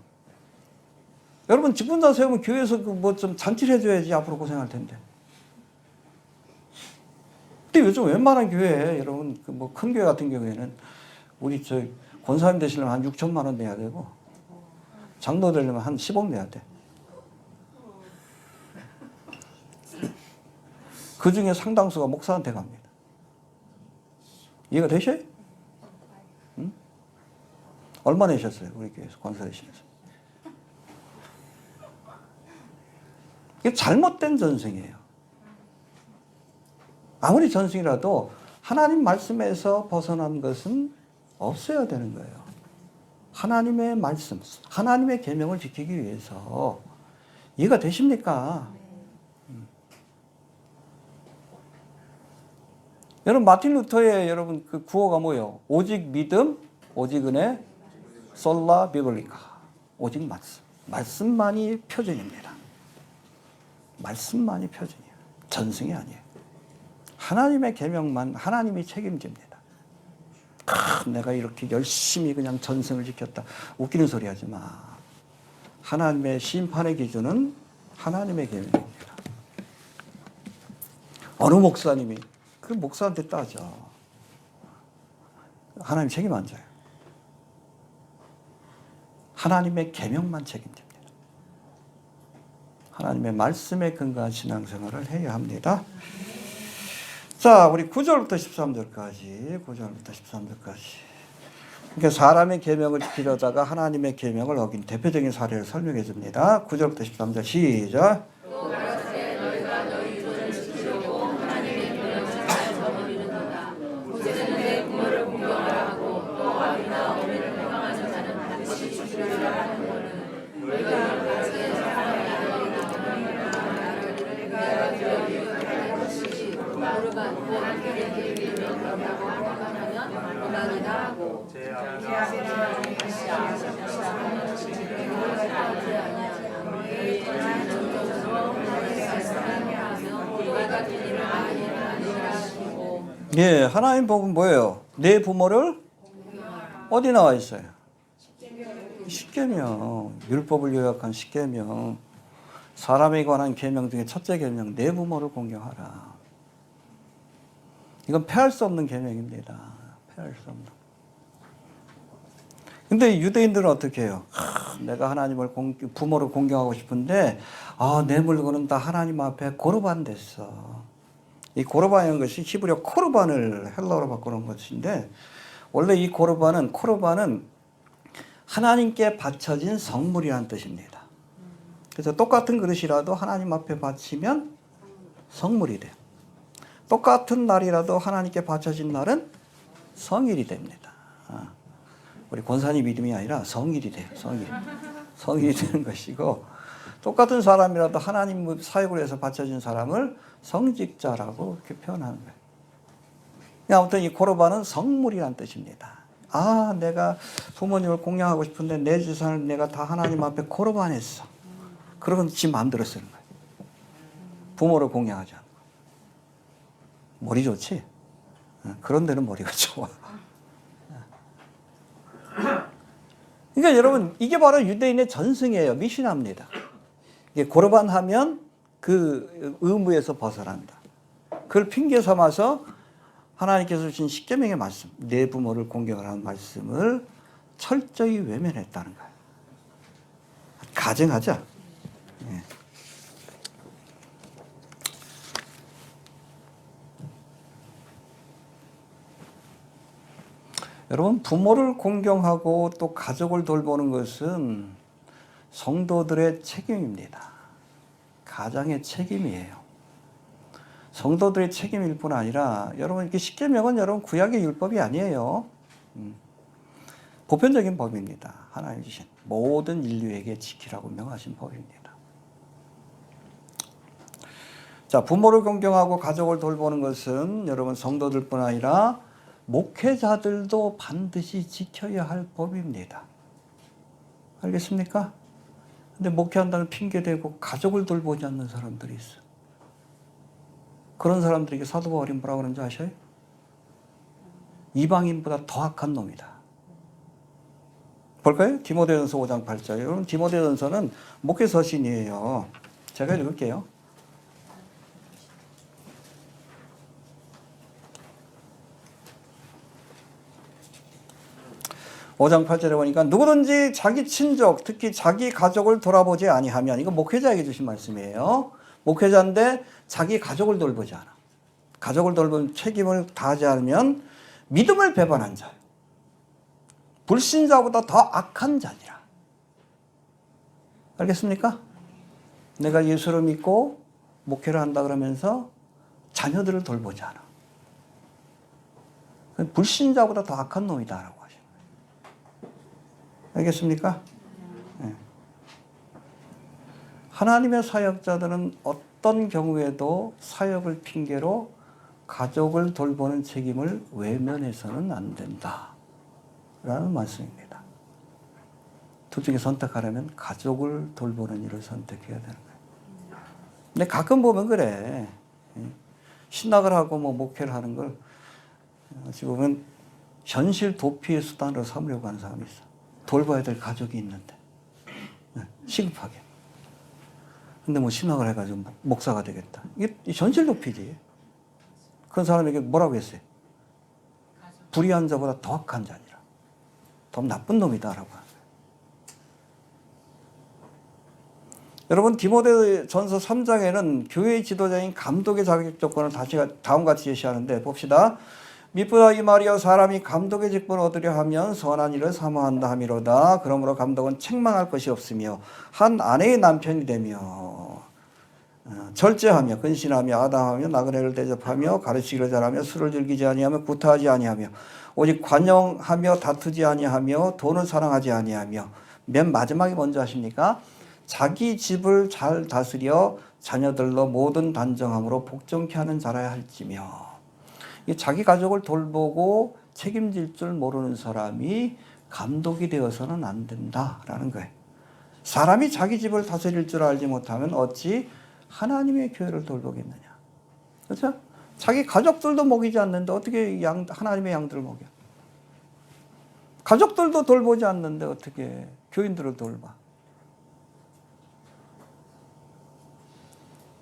여러분 직분자 세우면 교회에서 뭐 좀 잔치를 해줘야지 앞으로 고생할 텐데. 근데 요즘 웬만한 교회, 여러분 그 뭐 큰 교회 같은 경우에는 우리 저 권사님 되시려면 한 6천만 원 내야 되고 장로 되려면 한 10억 내야 돼. 그 중에 상당수가 목사한테 갑니다. 이해가 되셔요? 응? 얼마 내셨어요? 우리 교회에서 권사 되시면서. 이게 잘못된 전승이에요. 아무리 전승이라도 하나님 말씀에서 벗어난 것은 없어야 되는 거예요. 하나님의 말씀, 하나님의 계명을 지키기 위해서. 이해가 되십니까? 여러분 마틴 루터의 여러분 그 구호가 뭐예요? 오직 믿음, 오직 은혜, 솔라 비블리카. 오직 말씀. 말씀만이 표준입니다. 말씀만이 표준이에요. 전승이 아니에요. 하나님의 계명만 하나님이 책임집니다. 내가 이렇게 열심히 그냥 전승을 지켰다. 웃기는 소리 하지 마. 하나님의 심판의 기준은 하나님의 계명입니다. 어느 목사님이 그 목사한테 따져. 하나님 책임 안 져요. 하나님의 계명만 책임집니다. 하나님의 말씀에 근거한 신앙생활을 해야 합니다. 자, 우리 9절부터 13절까지. 9절부터 13절까지. 그러니까 사람의 계명을 지키려다가 하나님의 계명을 어긴 대표적인 사례를 설명해 줍니다. 9절부터 13절 시작. 예, 하나님 복은 뭐예요? 내 부모를 어디 나와 있어요? 십계명. 율법을 요약한 십계명. 사람에 관한 계명 중에 첫째 계명, 내 부모를 공경하라. 이건 폐할 수 없는 계명입니다. 폐할 수 없는. 근데 유대인들은 어떻게 해요? 내가 하나님을 부모를 공경하고 싶은데 내 물건은 다 하나님 앞에 고르반 됐어. 이 고르반이라는 것이 히브리어 코르반을 헬라어로 바꾸는 것인데 원래 이 코르반은 하나님께 바쳐진 성물이라는 뜻입니다. 그래서 똑같은 그릇이라도 하나님 앞에 바치면 성물이 돼요. 똑같은 날이라도 하나님께 바쳐진 날은 성일이 됩니다. 우리 권사님 믿음이 아니라 성일이 돼요. 성일이 되는 것이고 똑같은 사람이라도 하나님 사역을 해서 바쳐진 사람을 성직자라고 이렇게 표현하는 거예요. 아무튼 이 고르반은 성물이라는 뜻입니다. 내가 부모님을 공양하고 싶은데 내 재산을 내가 다 하나님 앞에 고르반했어. 그러면 지 마음대로 쓰는 거예요. 부모를 공양하지 않고. 머리 좋지? 그런 데는 머리가 좋아. 그러니까 여러분 이게 바로 유대인의 전승이에요. 미신합니다. 이게 고르반 하면 그 의무에서 벗어난다. 그걸 핑계 삼아서 하나님께서 주신 십계명의 말씀, 내 부모를 공경하라는 말씀을 철저히 외면했다는 거예요. 가정하자. 예. 여러분, 부모를 공경하고 또 가족을 돌보는 것은 성도들의 책임입니다. 가장의 책임이에요. 성도들의 책임일 뿐 아니라 여러분, 이렇게 십계명은 여러분 구약의 율법이 아니에요. 보편적인 법입니다. 하나님 주신 모든 인류에게 지키라고 명하신 법입니다. 자, 부모를 공경하고 가족을 돌보는 것은 여러분 성도들뿐 아니라 목회자들도 반드시 지켜야 할 법입니다. 알겠습니까? 근데 목회한다는 핑계대고 가족을 돌보지 않는 사람들이 있어. 그런 사람들에게 사도 바울이 뭐라고 그러는지 아셔요? 이방인보다 더 악한 놈이다. 볼까요? 디모데전서 5장 8절. 여러분, 디모데전서는 목회 서신이에요. 제가 읽을게요. 오 5장 8절에 보니까 누구든지 자기 친족, 특히 자기 가족을 돌아보지 아니하면, 이거 목회자에게 주신 말씀이에요. 목회자인데 자기 가족을 돌보지 않아. 가족을 돌보는 책임을 다하지 않으면 믿음을 배반한 자, 불신자보다 더 악한 자니라. 알겠습니까? 내가 예수를 믿고 목회를 한다 그러면서 자녀들을 돌보지 않아. 불신자보다 더 악한 놈이다라고 하시는 거예요. 알겠습니까? 네. 하나님의 사역자들은 어떤 경우에도 사역을 핑계로 가족을 돌보는 책임을 외면해서는 안 된다 라는 말씀입니다. 둘 중에 선택하려면 가족을 돌보는 일을 선택해야 되는 거예요. 근데 가끔 보면 그래. 신학을 하고 뭐 목회를 하는 걸 어찌 보면 현실 도피의 수단으로 삼으려고 하는 사람이 있어. 돌봐야 될 가족이 있는데 시급하게. 근데 뭐 신학을 해가지고 목사가 되겠다. 이게 현실 도피지. 그런 사람에게 뭐라고 했어요? 불의한 자보다 더 악한 자니라. 더 나쁜 놈이다라고 하는 거예요. 여러분, 디모데전서 3장에는 교회의 지도자인 감독의 자격 조건을 다음과 같이 제시하는데 봅시다. 미쁘다 이 말이여 사람이 감독의 직분을 얻으려 하면 선한 일을 사모한다 함이로다. 그러므로 감독은 책망할 것이 없으며 한 아내의 남편이 되며 절제하며 근신하며 아담하며 나그네를 대접하며 가르치기를 잘하며 술을 즐기지 아니하며 구타하지 아니하며 오직 관용하며 다투지 아니하며 돈을 사랑하지 아니하며 맨 마지막에 먼저 하십니까? 자기 집을 잘 다스려 자녀들로 모든 단정함으로 복종케 하는 자라야 할지며. 자기 가족을 돌보고 책임질 줄 모르는 사람이 감독이 되어서는 안 된다라는 거예요. 사람이 자기 집을 다스릴 줄 알지 못하면 어찌 하나님의 교회를 돌보겠느냐. 그렇죠? 자기 가족들도 먹이지 않는데 어떻게 하나님의 양들을 먹여? 가족들도 돌보지 않는데 어떻게 교인들을 돌봐?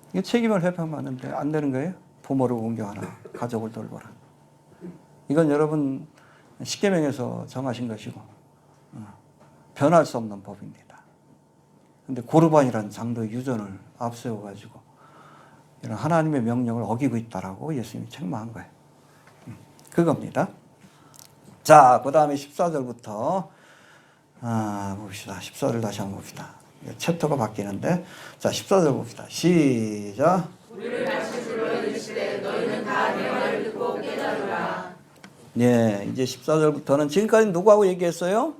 이게 책임을 회피하는데 안 되는 거예요? 부모를 공경하라, 가족을 돌보라. 이건 여러분 십계명에서 정하신 것이고 변할 수 없는 법입니다. 근데 고르반이라는 장로의 유전을 앞세워가지고 이런 하나님의 명령을 어기고 있다라고 예수님이 책망한 거예요. 그겁니다. 자, 그 다음에 14절부터 봅시다. 14절 다시 한번 봅시다. 챕터가 바뀌는데, 자, 14절 봅시다. 시작. 우리를 다시 불러이르시되 너희는 다 내 말을 듣고 깨달으라. 네, 이제 14절부터는 지금까지 누구하고 얘기했어요?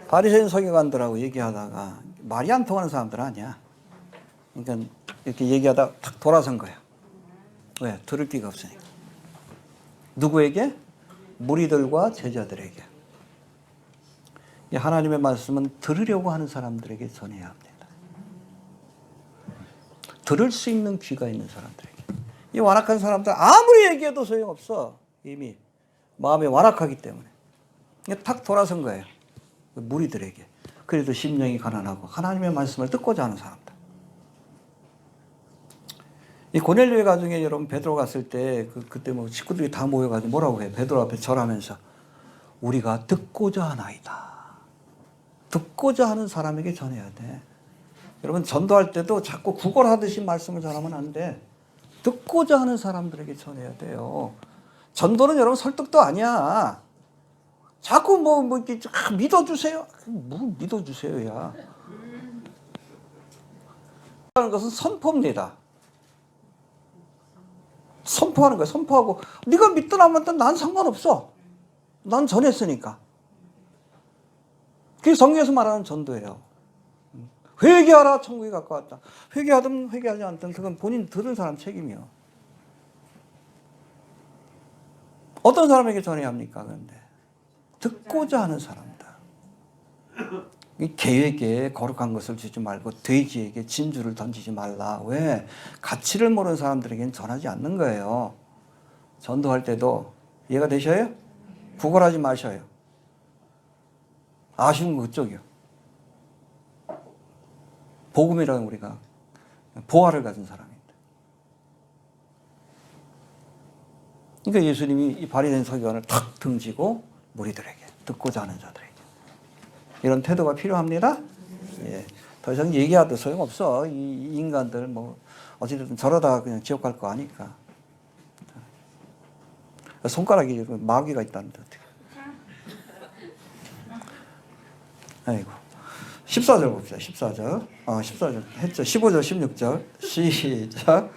바리새인 서기관들하고 얘기하다가 말이 안 통하는 사람들 아니야. 그러니까 이렇게 얘기하다가 탁 돌아선 거야. 왜? 들을 기가 없으니까. 누구에게? 무리들과 제자들에게. 하나님의 말씀은 들으려고 하는 사람들에게 전해야 합니다. 들을 수 있는 귀가 있는 사람들에게. 이 완악한 사람들 아무리 얘기해도 소용없어. 이미 마음이 완악하기 때문에. 탁 돌아선 거예요. 무리들에게. 그래도 심령이 가난하고 하나님의 말씀을 듣고자 하는 사람들. 이 고넬료의 가정에 여러분 베드로 갔을 때 그때 뭐 식구들이 다 모여가지고 뭐라고 해요? 베드로 앞에 절하면서 우리가 듣고자 하나이다. 듣고자 하는 사람에게 전해야 돼. 여러분 전도할 때도 자꾸 구걸하듯이 말씀을 전하면 안 돼. 듣고자 하는 사람들에게 전해야 돼요. 전도는 여러분 설득도 아니야. 자꾸 뭐 이렇게 믿어주세요. 뭐 믿어주세요야. 하는 것은 선포입니다. 선포하는 거야. 선포하고 네가 믿든 안 믿든 난 상관없어. 난 전했으니까. 그게 성경에서 말하는 전도예요. 회개하라, 천국이 가까웠다. 회개하든 회개하지 않든 그건 본인 들은 사람 책임이요. 어떤 사람에게 전해야 합니까? 그런데 듣고자 하는 사람들. 개에게 거룩한 것을 주지 말고 돼지에게 진주를 던지지 말라. 왜? 가치를 모르는 사람들에게는 전하지 않는 거예요. 전도할 때도 이해가 되셔요? 구걸하지 마셔요. 아쉬운 거 그쪽이요. 복음이라는 우리가 보화를 가진 사람입니다. 그러니까 예수님이 이 바리새인 서기관을 탁 등지고 무리들에게, 듣고자 하는 자들에게 이런 태도가 필요합니다. 예. 더 이상 얘기하도 소용없어. 이 인간들 뭐 어찌됐든 저러다가 그냥 지옥 갈 거 아니까. 손가락에 마귀가 있다는데 어떻게? 아이고. 14절 봅시다. 14절. 14절 했죠. 15절, 16절. 시작.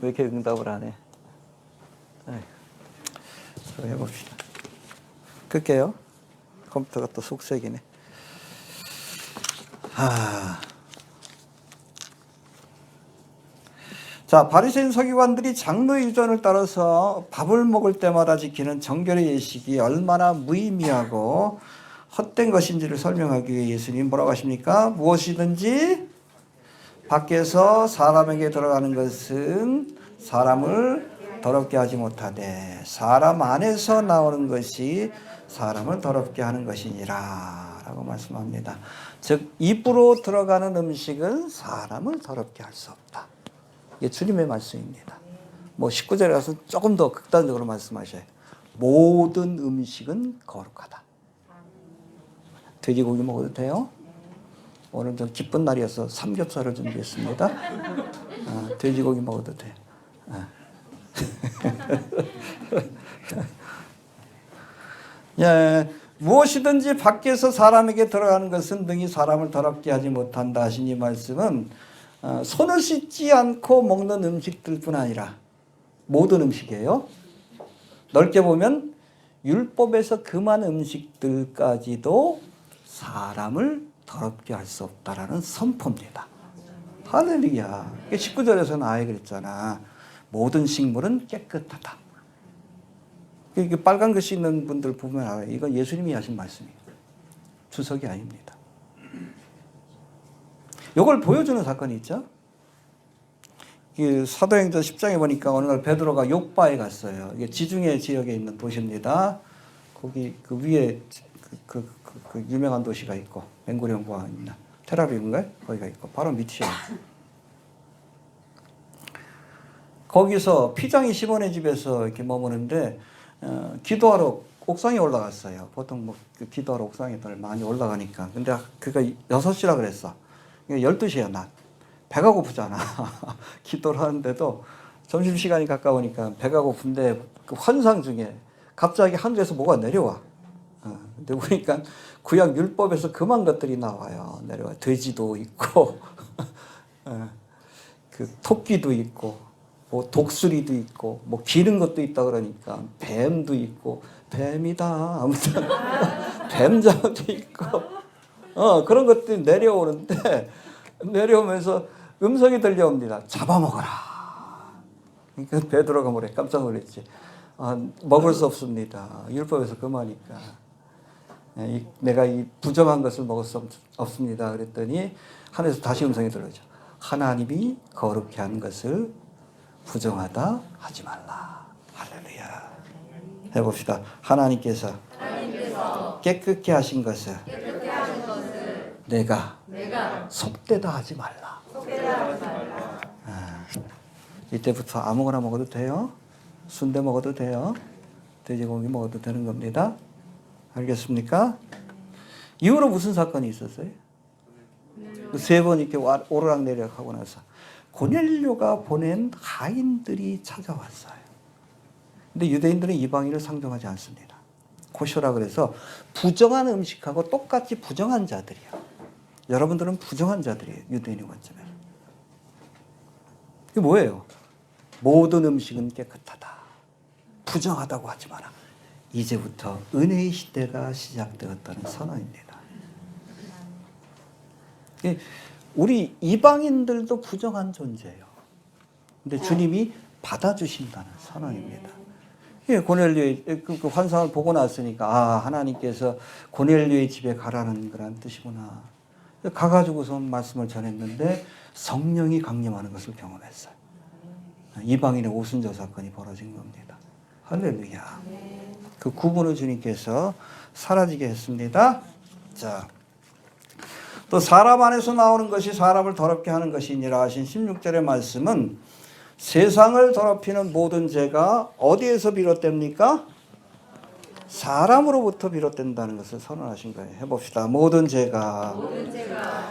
왜 이렇게 응답을 안 해? 해봅시다. 끌게요. 컴퓨터가 또 속색이네. 자, 바리새인 서기관들이 장로의 유전을 따라서 밥을 먹을 때마다 지키는 정결의 예식이 얼마나 무의미하고 헛된 것인지를 설명하기 위해 예수님이 뭐라고 하십니까? 무엇이든지 밖에서 사람에게 들어가는 것은 사람을 더럽게 하지 못하되 사람 안에서 나오는 것이 사람을 더럽게 하는 것이니라 라고 말씀합니다. 즉 입으로 들어가는 음식은 사람을 더럽게 할 수 없다. 이게 주님의 말씀입니다. 뭐 19절에 가서 조금 더 극단적으로 말씀하셔요. 모든 음식은 거룩하다. 돼지고기 먹어도 돼요? 오늘 좀 기쁜 날이어서 삼겹살을 준비했습니다. 돼지고기 먹어도 돼. 예, 무엇이든지 밖에서 사람에게 들어가는 것은 능히 사람을 더럽게 하지 못한다 하신 이 말씀은 손을 씻지 않고 먹는 음식들뿐 아니라 모든 음식이에요. 넓게 보면 율법에서 금한 음식들까지도 사람을 더럽게 할 수 없다라는 선포입니다. 할렐루야. 19절에서는 아예 그랬잖아. 모든 식물은 깨끗하다. 이게 빨간 글씨 있는 분들 보면 알아요. 이건 예수님이 하신 말씀이에요. 주석이 아닙니다. 이걸 보여주는 사건이 있죠. 사도행전 10장에 보니까 어느 날 베드로가 욥바에 갔어요. 이게 지중해 지역에 있는 도시입니다. 거기 그 위에 그 유명한 도시가 있고 벤구리온과 있나 테라비브인가요? 거기가 있고 바로 밑이에요. 거기서 피장이 시몬의 집에서 이렇게 머무는데 기도하러 옥상에 올라갔어요. 보통 뭐 기도하러 옥상에들 많이 올라가니까. 근데 그가 6시라 그랬어. 12시야 낮. 배가 고프잖아. 기도를 하는데도 점심시간이 가까우니까 배가 고픈데 그 환상 중에 갑자기 하늘에서 뭐가 내려와. 근데 보니까 구약 율법에서 금한 것들이 나와요. 내려와. 돼지도 있고 그 토끼도 있고 뭐 독수리도 있고 뭐 기른 것도 있다 그러니까 뱀도 있고 뱀이다 아무튼 뱀장어도 있고 그런 것들이 내려오는데 내려오면서 음성이 들려옵니다. 잡아먹어라. 그러니까 베드로가 뭐래 깜짝 놀랐지. 먹을 수 없습니다. 율법에서 금하니까. 내가 이 부정한 것을 먹을 수 없습니다. 그랬더니 하늘에서 다시 음성이 들려오죠. 하나님이 거룩히 한 것을 부정하다 하지 말라. 할렐루야. 해봅시다. 하나님께서 깨끗게 하신 것을 내가 속되다 하지 말라. 이때부터 아무거나 먹어도 돼요. 순대 먹어도 돼요. 돼지고기 먹어도 되는 겁니다. 알겠습니까? 이후로 무슨 사건이 있었어요? 세 번 이렇게 오르락내리락 하고 나서 고넬료가 보낸 하인들이 찾아왔어요. 근데 유대인들은 이방인을 상종하지 않습니다. 코셔라 그래서 부정한 음식하고 똑같이 부정한 자들이야. 여러분들은 부정한 자들이에요. 유대인의 관점에서. 이게 뭐예요? 모든 음식은 깨끗하다. 부정하다고 하지 마라. 이제부터 은혜의 시대가 시작되었다는 선언입니다. 우리 이방인들도 부정한 존재예요. 근데 주님이 받아주신다는 선언입니다. 고넬료의 그 환상을 보고 났으니까 하나님께서 고넬료의 집에 가라는 그런 뜻이구나. 가가지고서 말씀을 전했는데 성령이 강림하는 것을 경험했어요. 이방인의 오순절 사건이 벌어진 겁니다. 할렐루야. 그 구분을 주님께서 사라지게 했습니다. 자, 또 사람 안에서 나오는 것이 사람을 더럽게 하는 것이니라 하신 16절의 말씀은 세상을 더럽히는 모든 죄가 어디에서 비롯됩니까? 사람으로부터 비롯된다는 것을 선언하신 거예요. 해봅시다. 모든 죄가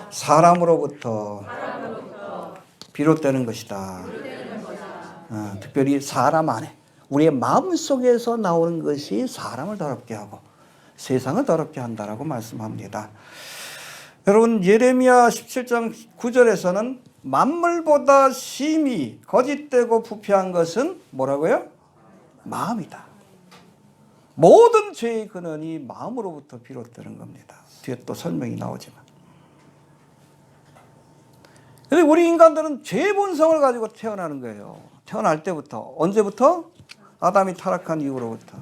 사람으로부터 비롯되는 것이다. 특별히 사람 안에 우리의 마음속에서 나오는 것이 사람을 더럽게 하고 세상을 더럽게 한다라고 말씀합니다. 여러분 예레미야 17장 9절에서는 만물보다 심히 거짓되고 부패한 것은 뭐라고요? 마음이다. 모든 죄의 근원이 마음으로부터 비롯되는 겁니다. 뒤에 또 설명이 나오지만. 근데 우리 인간들은 죄의 본성을 가지고 태어나는 거예요. 태어날 때부터. 언제부터? 아담이 타락한 이후로부터.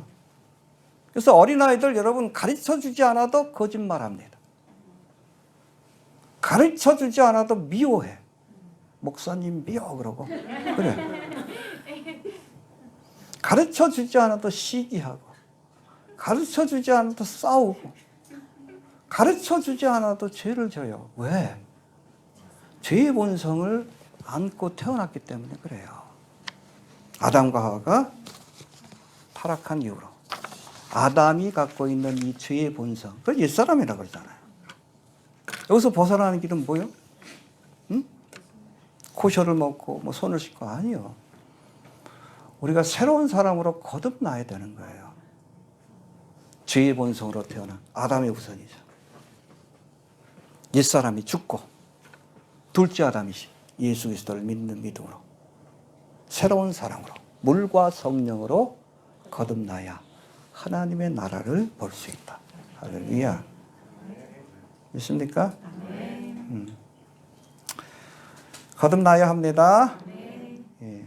그래서 어린아이들 여러분 가르쳐주지 않아도 거짓말합니다. 가르쳐주지 않아도 미워해. 목사님 미워 그러고. 그래. 가르쳐주지 않아도 시기하고. 가르쳐주지 않아도 싸우고. 가르쳐주지 않아도 죄를 져요. 왜? 죄의 본성을 안고 태어났기 때문에 그래요. 아담과 하와가 타락한 이후로 아담이 갖고 있는 이 죄의 본성, 그걸 옛사람이라고 그러잖아요. 여기서 벗어나는 길은 뭐예요? 응? 코셔를 먹고 뭐 손을 씻고 아니요. 우리가 새로운 사람으로 거듭나야 되는 거예요. 죄의 본성으로 태어난 아담의 후손이죠. 옛사람이 죽고 둘째 아담이신 예수 그리스도를 믿는 믿음으로 새로운 사람으로 물과 성령으로 거듭나야 하나님의 나라를 볼 수 있다. 할렐루야. 믿습니까? 거듭나야 합니다. 예.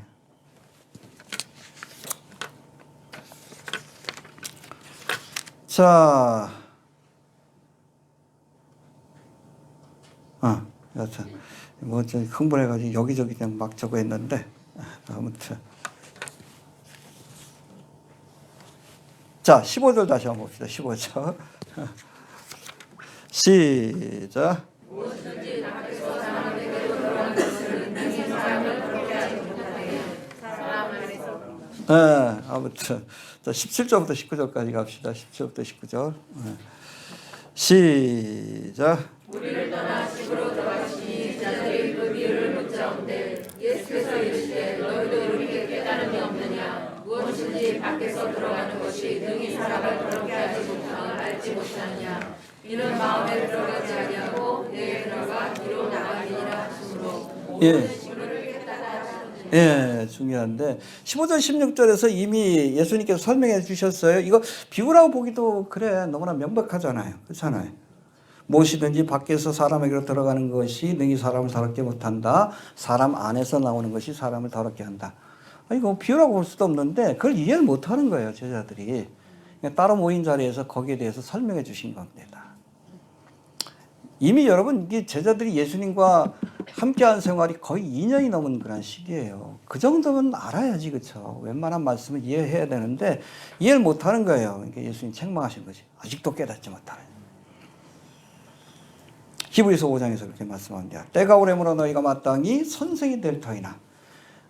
자, 여튼 뭐 좀 흥분해가지고 여기저기 그냥 막 적어 했는데 아무튼 자 15절 다시 한번 봅시다. 15절 시작. 무엇이든지 밖에서 사람에게로 들어가는 것은 능히 사람을 그렇게 하지 못하게 사람 안에서. 네, 아무튼 자 17절부터 19절까지 갑시다. 17절부터 19절 시작. 우리를 떠나 집으로 들어가시니 자들이 그 비유를 묻자온대 예수께서 이르시되 너희도 우리에게 깨달음이 없느냐 무엇인지 밖에서 들어가는 것이 능히 사람을 그렇게 하지 못함을 알지 못하느냐 이는 마음에 들어가지 아니하고 뇌에 들어가 뒤로 나가니라 하시므로 모든 식물을 깨달아 하셨느니라. 예, 중요한데 15절 16절에서 이미 예수님께서 설명해 주셨어요. 이거 비유라고 보기도 그래 너무나 명백하잖아요. 그렇잖아요. 무엇이든지 밖에서 사람에게로 들어가는 것이 능히 사람을 더럽게 못한다. 사람 안에서 나오는 것이 사람을 더럽게 한다. 이거 비유라고 볼 수도 없는데 그걸 이해를 못하는 거예요. 제자들이. 따로 모인 자리에서 거기에 대해서 설명해 주신 겁니다. 이미 여러분 이게 제자들이 예수님과 함께한 생활이 거의 2년이 넘은 그런 시기예요. 그 정도면 알아야지 그렇죠. 웬만한 말씀을 이해해야 되는데 이해를 못하는 거예요. 그러니까 예수님 책망하신 거지. 아직도 깨닫지 못하는. 히브리서 5장에서 그렇게 말씀합니다. 때가 오래므로 너희가 마땅히 선생이 될 터이나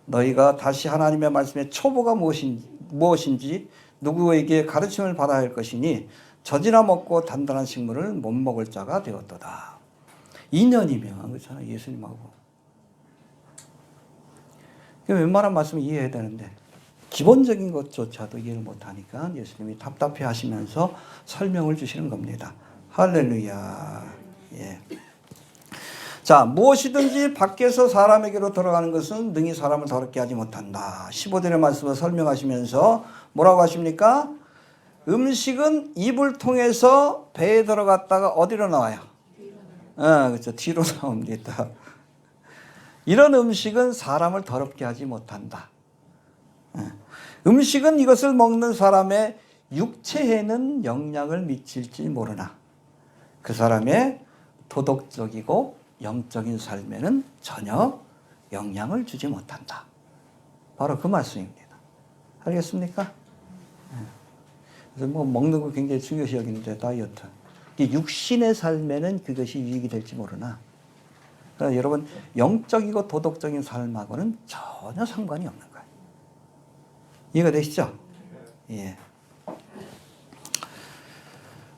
너희가 다시 하나님의 말씀의 초보가 무엇인지 누구에게 가르침을 받아야 할 것이니 젖이나 먹고 단단한 식물을 못 먹을 자가 되었도다. 인연이면 그렇잖아요. 예수님하고. 웬만한 말씀 이해해야 되는데 기본적인 것조차도 이해를 못하니까 예수님이 답답해 하시면서 설명을 주시는 겁니다. 할렐루야. 예. 자, 무엇이든지 밖에서 사람에게로 들어가는 것은 능히 사람을 더럽게 하지 못한다. 15절의 말씀을 설명하시면서 뭐라고 하십니까? 음식은 입을 통해서 배에 들어갔다가 어디로 나와요? 그렇죠. 뒤로 나옵니다. 이런 음식은 사람을 더럽게 하지 못한다. 음식은 이것을 먹는 사람의 육체에는 영향을 미칠지 모르나 그 사람의 도덕적이고 영적인 삶에는 전혀 영향을 주지 못한다. 바로 그 말씀입니다. 알겠습니까? 그래서 뭐 먹는 거 굉장히 중요시 여기는데 다이어트. 육신의 삶에는 그것이 유익이 될지 모르나 그러나 여러분 영적이고 도덕적인 삶하고는 전혀 상관이 없는 거예요. 이해가 되시죠? 예.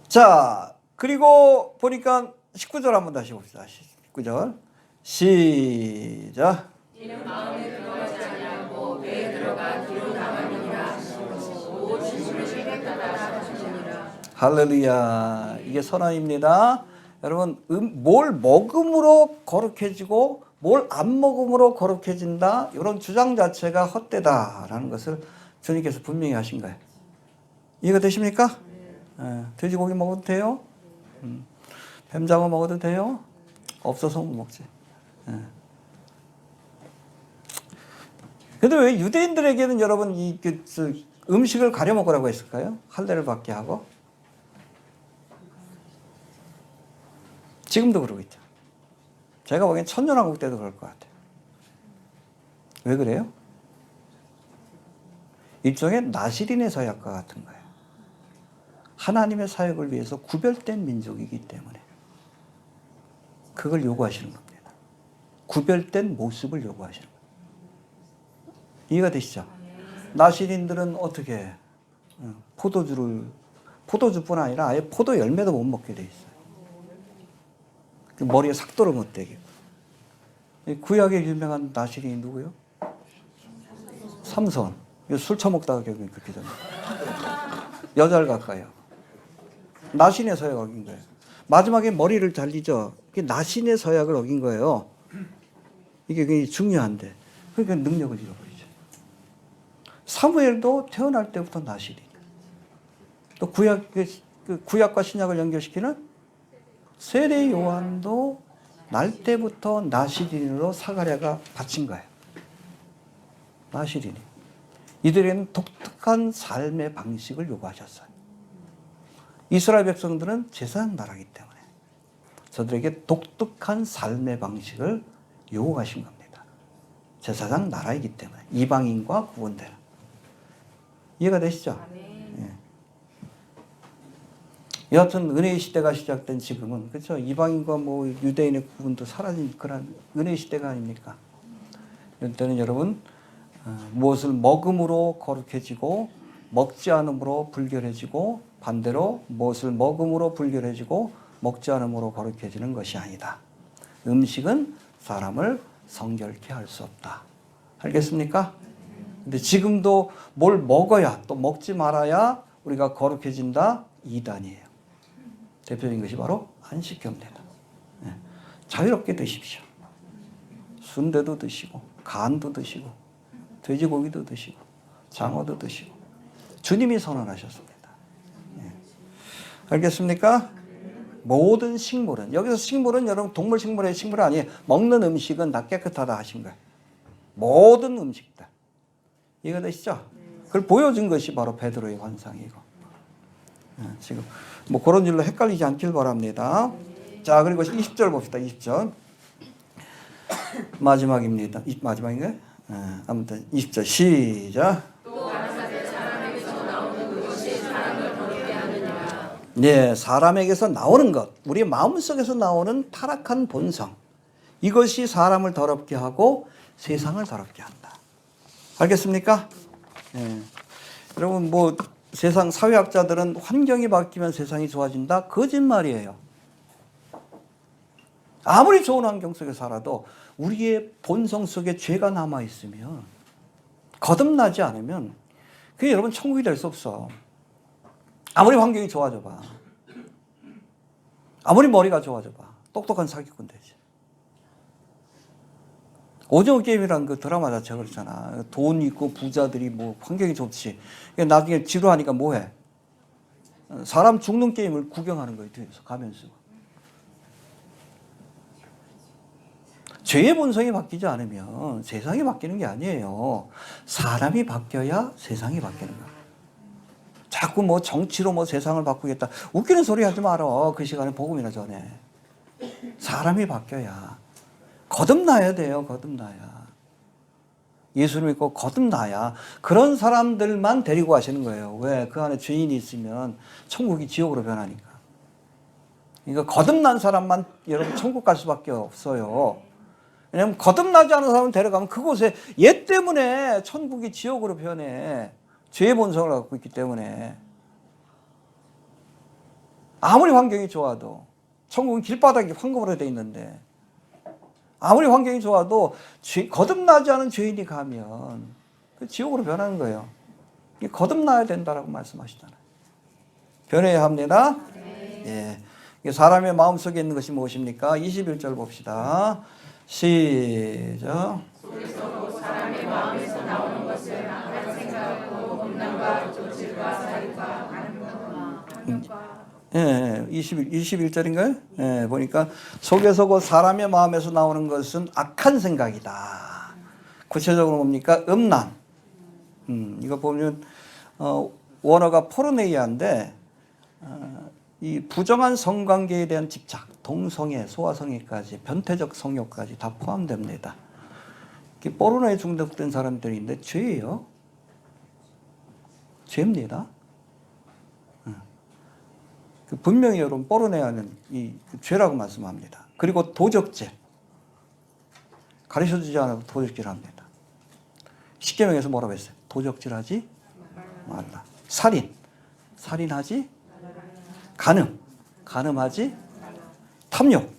자, 그리고 보니까 19절 한번 다시 봅시다. 19절. 시작. 이는 마음에 들어가지 아니하고 배에 들어가 뒤로 나가느니라 하시고 오 진술을 실행하다 하시느니라. 할렐루야. 이게 선언입니다. 여러분 뭘 먹음으로 거룩해지고 뭘 안 먹음으로 거룩해진다. 이런 주장 자체가 헛되다라는 것을 주님께서 분명히 하신 거예요. 이해가 되십니까? 돼지고기 먹어도 돼요? 뱀장어 먹어도 돼요? 없어서 못 먹지. 근데 왜 유대인들에게는 여러분 음식을 가려 먹으라고 했을까요? 할례를 받게 하고. 지금도 그러고 있죠. 제가 보기엔 천년왕국 때도 그럴 것 같아요. 왜 그래요? 일종의 나시린의 사역과 같은 거예요. 하나님의 사역을 위해서 구별된 민족이기 때문에 그걸 요구하시는 겁니다. 구별된 모습을 요구하시는 거예요. 이해가 되시죠? 나시린들은 어떻게 포도주뿐 아니라 아예 포도 열매도 못 먹게 돼 있어요. 머리에 삭도를 못 대게. 구약의 유명한 나시린이 누구요? 삼손. 술 처먹다가 결국엔 그렇게 됩니다. 여자를 가까이요. 나신의 서약 어긴 거예요. 마지막에 머리를 잘리죠. 이게 나신의 서약을 어긴 거예요. 이게 굉장히 중요한데. 그러니까 능력을 잃어버리죠. 사무엘도 태어날 때부터 나신이. 또 구약과 신약을 연결시키는 세례 요한도 날 때부터 나시린으로 사가랴가 바친 거예요. 나시린이. 이들에게는 독특한 삶의 방식을 요구하셨어요. 이스라엘 백성들은 제사장 나라이기 때문에 저들에게 독특한 삶의 방식을 요구하신 겁니다. 제사장 나라이기 때문에 이방인과 구분되는. 이해가 되시죠? 예. 여하튼 은혜의 시대가 시작된 지금은 그렇죠. 이방인과 뭐 유대인의 구분도 사라진 그런 은혜의 시대가 아닙니까? 이런 때는 여러분 무엇을 먹음으로 거룩해지고 먹지 않음으로 불결해지고 반대로 무엇을 먹음으로 불결해지고 먹지 않음으로 거룩해지는 것이 아니다. 음식은 사람을 성결케 할 수 없다. 알겠습니까? 근데 지금도 뭘 먹어야 또 먹지 말아야 우리가 거룩해진다. 이단이에요. 대표적인 것이 바로 안식교입니다. 자유롭게 드십시오. 순대도 드시고 간도 드시고 돼지고기도 드시고 장어도 드시고 주님이 선언하셨습니다. 알겠습니까? 모든 식물은 여기서 식물은 여러분 동물 식물의 식물이 아니에요. 먹는 음식은 다 깨끗하다 하신 거예요. 모든 음식다. 이해가 되시죠? 그걸 보여준 것이 바로 베드로의 환상이고 지금 뭐 그런 일로 헷갈리지 않길 바랍니다. 자, 그리고 20절 봅시다. 20절 마지막입니다. 마지막인가요? 아무튼 20절 시작. 또 가라사대 사람에게서 나오는 그것이 사람을 더럽게 하느니라. 네, 사람에게서 나오는 것, 우리 마음속에서 나오는 타락한 본성, 이것이 사람을 더럽게 하고 세상을 더럽게 한다. 알겠습니까? 네. 여러분 뭐 세상 사회학자들은 환경이 바뀌면 세상이 좋아진다? 거짓말이에요. 아무리 좋은 환경 속에 살아도 우리의 본성 속에 죄가 남아있으면, 거듭나지 않으면 그게 여러분 천국이 될 수 없어. 아무리 환경이 좋아져 봐. 아무리 머리가 좋아져 봐. 똑똑한 사기꾼 되지. 오징어 게임이라는 그 드라마 자체가 그렇잖아. 돈 있고 부자들이 뭐 환경이 좋지. 나중에 지루하니까 뭐 해? 사람 죽는 게임을 구경하는 거예요. 뒤에서 가면서. 죄의 본성이 바뀌지 않으면 세상이 바뀌는 게 아니에요. 사람이 바뀌어야 세상이 바뀌는 거야. 자꾸 뭐 정치로 뭐 세상을 바꾸겠다. 웃기는 소리 하지 마라. 그 시간에 복음이나 전해. 사람이 바뀌어야. 거듭나야 돼요. 거듭나야. 예수를 믿고 거듭나야. 그런 사람들만 데리고 가시는 거예요. 왜? 그 안에 죄인이 있으면 천국이 지옥으로 변하니까. 그러니까 거듭난 사람만 여러분 천국 갈 수밖에 없어요. 왜냐하면 거듭나지 않은 사람을 데려가면 그곳에 얘 때문에 천국이 지옥으로 변해. 죄의 본성을 갖고 있기 때문에. 아무리 환경이 좋아도 천국은 길바닥이 황금으로 돼 있는데 아무리 환경이 좋아도 거듭나지 않은 죄인이 가면 그 지옥으로 변하는 거예요. 거듭나야 된다라고 말씀하시잖아요. 변해야 합니다. 예. 사람의 마음속에 있는 것이 무엇입니까? 21절 봅시다. 시작. 속에서 사람의 마음에서 나오는 것은 악한 생각과 음란과 조질과 살과 간음과 예, 21절인가요? 예, 보니까 속에서 곧 사람의 마음에서 나오는 것은 악한 생각이다. 구체적으로 뭡니까? 음란. 이거 보면 원어가 포르네이아인데 이 부정한 성관계에 대한 집착, 동성애, 소아성애까지, 변태적 성욕까지 다 포함됩니다. 포르노에 중독된 사람들인데 죄예요. 죄입니다. 분명히 여러분 포르노는 이 죄라고 말씀합니다. 그리고 도적죄. 가르쳐주지 않아도 도적질을 합니다. 십계명에서 뭐라고 했어요? 도적질하지 말라. 살인. 살인하지 간음. 간음하지 탐욕.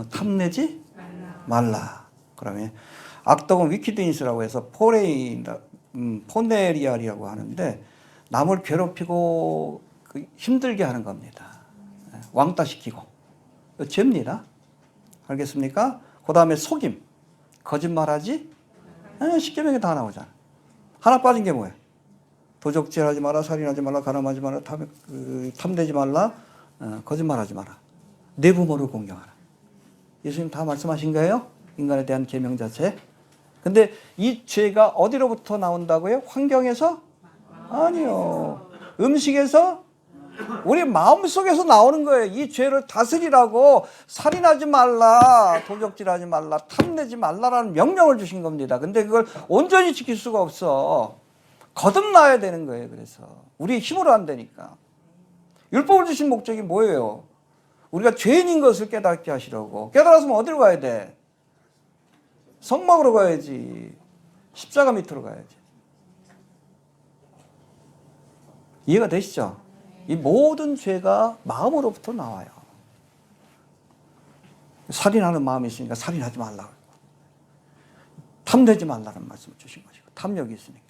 탐내지 말라. 그러면 악덕은 위키드니스라고 해서 포네리알이라고 하는데 남을 괴롭히고 힘들게 하는 겁니다. 왕따시키고. 죄입니다. 알겠습니까? 그 다음에 속임. 거짓말하지? 십계명에 다 나오잖아. 하나 빠진 게 뭐예요? 도적질하지 마라, 살인하지 말라, 간음하지 마라, 탐내지 말라, 거짓말하지 마라. 내 부모를 공경하라. 예수님 다 말씀하신 거예요? 인간에 대한 계명 자체. 근데 이 죄가 어디로부터 나온다고요? 환경에서? 아니요. 음식에서? 우리 마음속에서 나오는 거예요. 이 죄를 다스리라고 살인하지 말라, 도적질하지 말라, 탐내지 말라라는 명령을 주신 겁니다. 근데 그걸 온전히 지킬 수가 없어. 거듭나야 되는 거예요. 그래서 우리 힘으로 안 되니까. 율법을 주신 목적이 뭐예요? 우리가 죄인인 것을 깨닫게 하시려고. 깨달았으면 어디로 가야 돼? 성막으로 가야지. 십자가 밑으로 가야지. 이해가 되시죠? 이 모든 죄가 마음으로부터 나와요. 살인하는 마음이 있으니까 살인하지 말라고. 탐내지 말라는 말씀을 주신 것이고. 탐욕이 있으니까.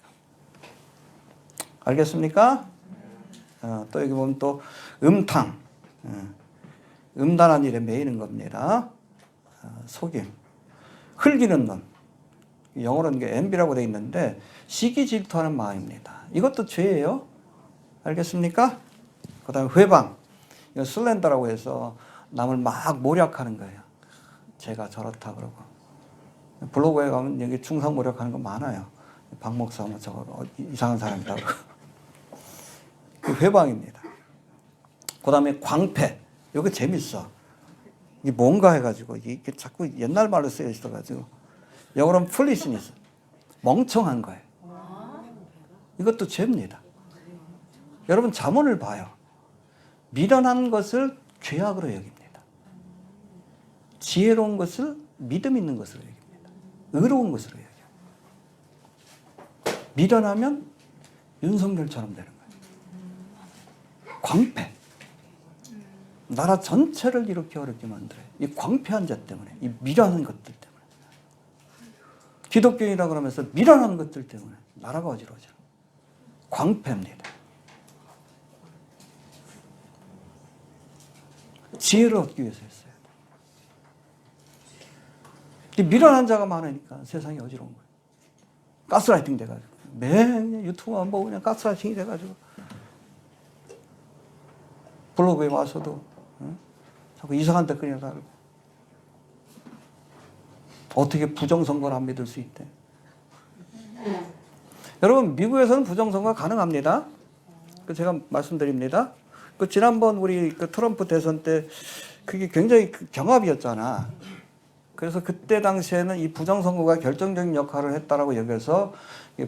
알겠습니까? 또 여기 보면 또 음탕. 음란한 일에 매이는 겁니다. 속임. 흘기는 놈. 영어로는 envy라고 되어 있는데 시기 질투하는 마음입니다. 이것도 죄예요. 알겠습니까? 그 다음에 회방. 이거 슬렌더라고 해서 남을 막 모략하는 거예요. 제가 저렇다 그러고. 블로그에 가면 여기 충성 모략하는 거 많아요. 박 목사 뭐 저거 이상한 사람이다 그러고. 그 회방입니다. 그 다음에 광패. 이거 재밌어. 이게 뭔가 해가지고 이게 자꾸 옛날 말로 쓰여 있어가지고 영어로는 foolishness. 멍청한 거예요. 이것도 죄입니다. 여러분 잠언을 봐요. 미련한 것을 죄악으로 여깁니다. 지혜로운 것을 믿음 있는 것으로 여깁니다. 의로운 것으로 여겨요. 미련하면 윤석열처럼 되는 거예요. 광패. 나라 전체를 이렇게 어렵게 만들어요. 이 광폐한 죄 때문에, 이 미련한 것들 때문에. 기독교인이라 그러면서 미련한 것들 때문에 나라가 어지러워져. 광폐입니다. 지혜를 얻기 위해서 했어요. 미련한 자가 많으니까 세상이 어지러운 거예요. 가스라이팅 돼가지고. 매일 유튜브만 보고 그냥 가스라이팅이 돼가지고. 블로그에 와서도 자꾸 이상한 댓글이 달고. 어떻게 부정선거를 안 믿을 수 있대. 여러분, 미국에서는 부정선거가 가능합니다. 제가 말씀드립니다. 지난번 우리 트럼프 대선 때 그게 굉장히 경합이었잖아. 그래서 그때 당시에는 이 부정선거가 결정적인 역할을 했다라고 여겨서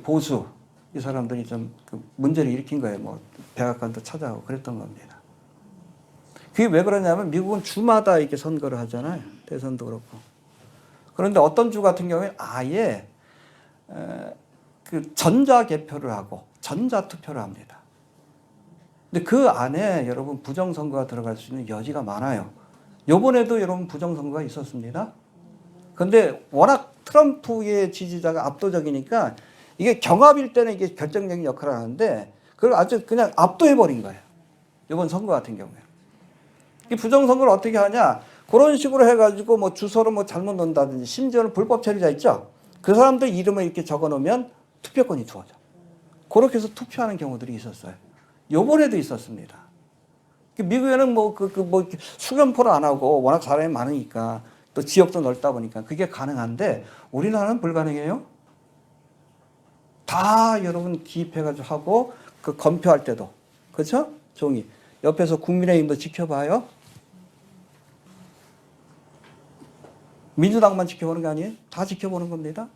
보수, 이 사람들이 좀 문제를 일으킨 거예요. 뭐, 백악관도 찾아가고 그랬던 겁니다. 그게 왜 그러냐면 미국은 주마다 이렇게 선거를 하잖아요. 대선도 그렇고. 그런데 어떤 주 같은 경우에 아예 전자개표를 하고 전자투표를 합니다. 근데 그 안에 여러분 부정선거가 들어갈 수 있는 여지가 많아요. 요번에도 여러분 부정선거가 있었습니다. 근데 워낙 트럼프의 지지자가 압도적이니까 이게 경합일 때는 이게 결정적인 역할을 하는데 그걸 아주 그냥 압도해버린 거예요. 이번 선거 같은 경우에. 이 부정선거를 어떻게 하냐? 그런 식으로 해가지고 뭐 주소를 뭐 잘못 넣는다든지 심지어는 불법 체류자 있죠? 그 사람들 이름을 이렇게 적어 놓으면 투표권이 주어져. 그렇게 해서 투표하는 경우들이 있었어요. 요번에도 있었습니다. 미국에는 뭐 수렴포를 안 하고 워낙 사람이 많으니까 또 지역도 넓다 보니까 그게 가능한데 우리나라는 불가능해요. 다 여러분 기입해가지고 하고 검표할 때도 그렇죠? 종이 옆에서 국민의힘도 지켜봐요. 민주당만 지켜보는 게 아니에요. 다 지켜보는 겁니다.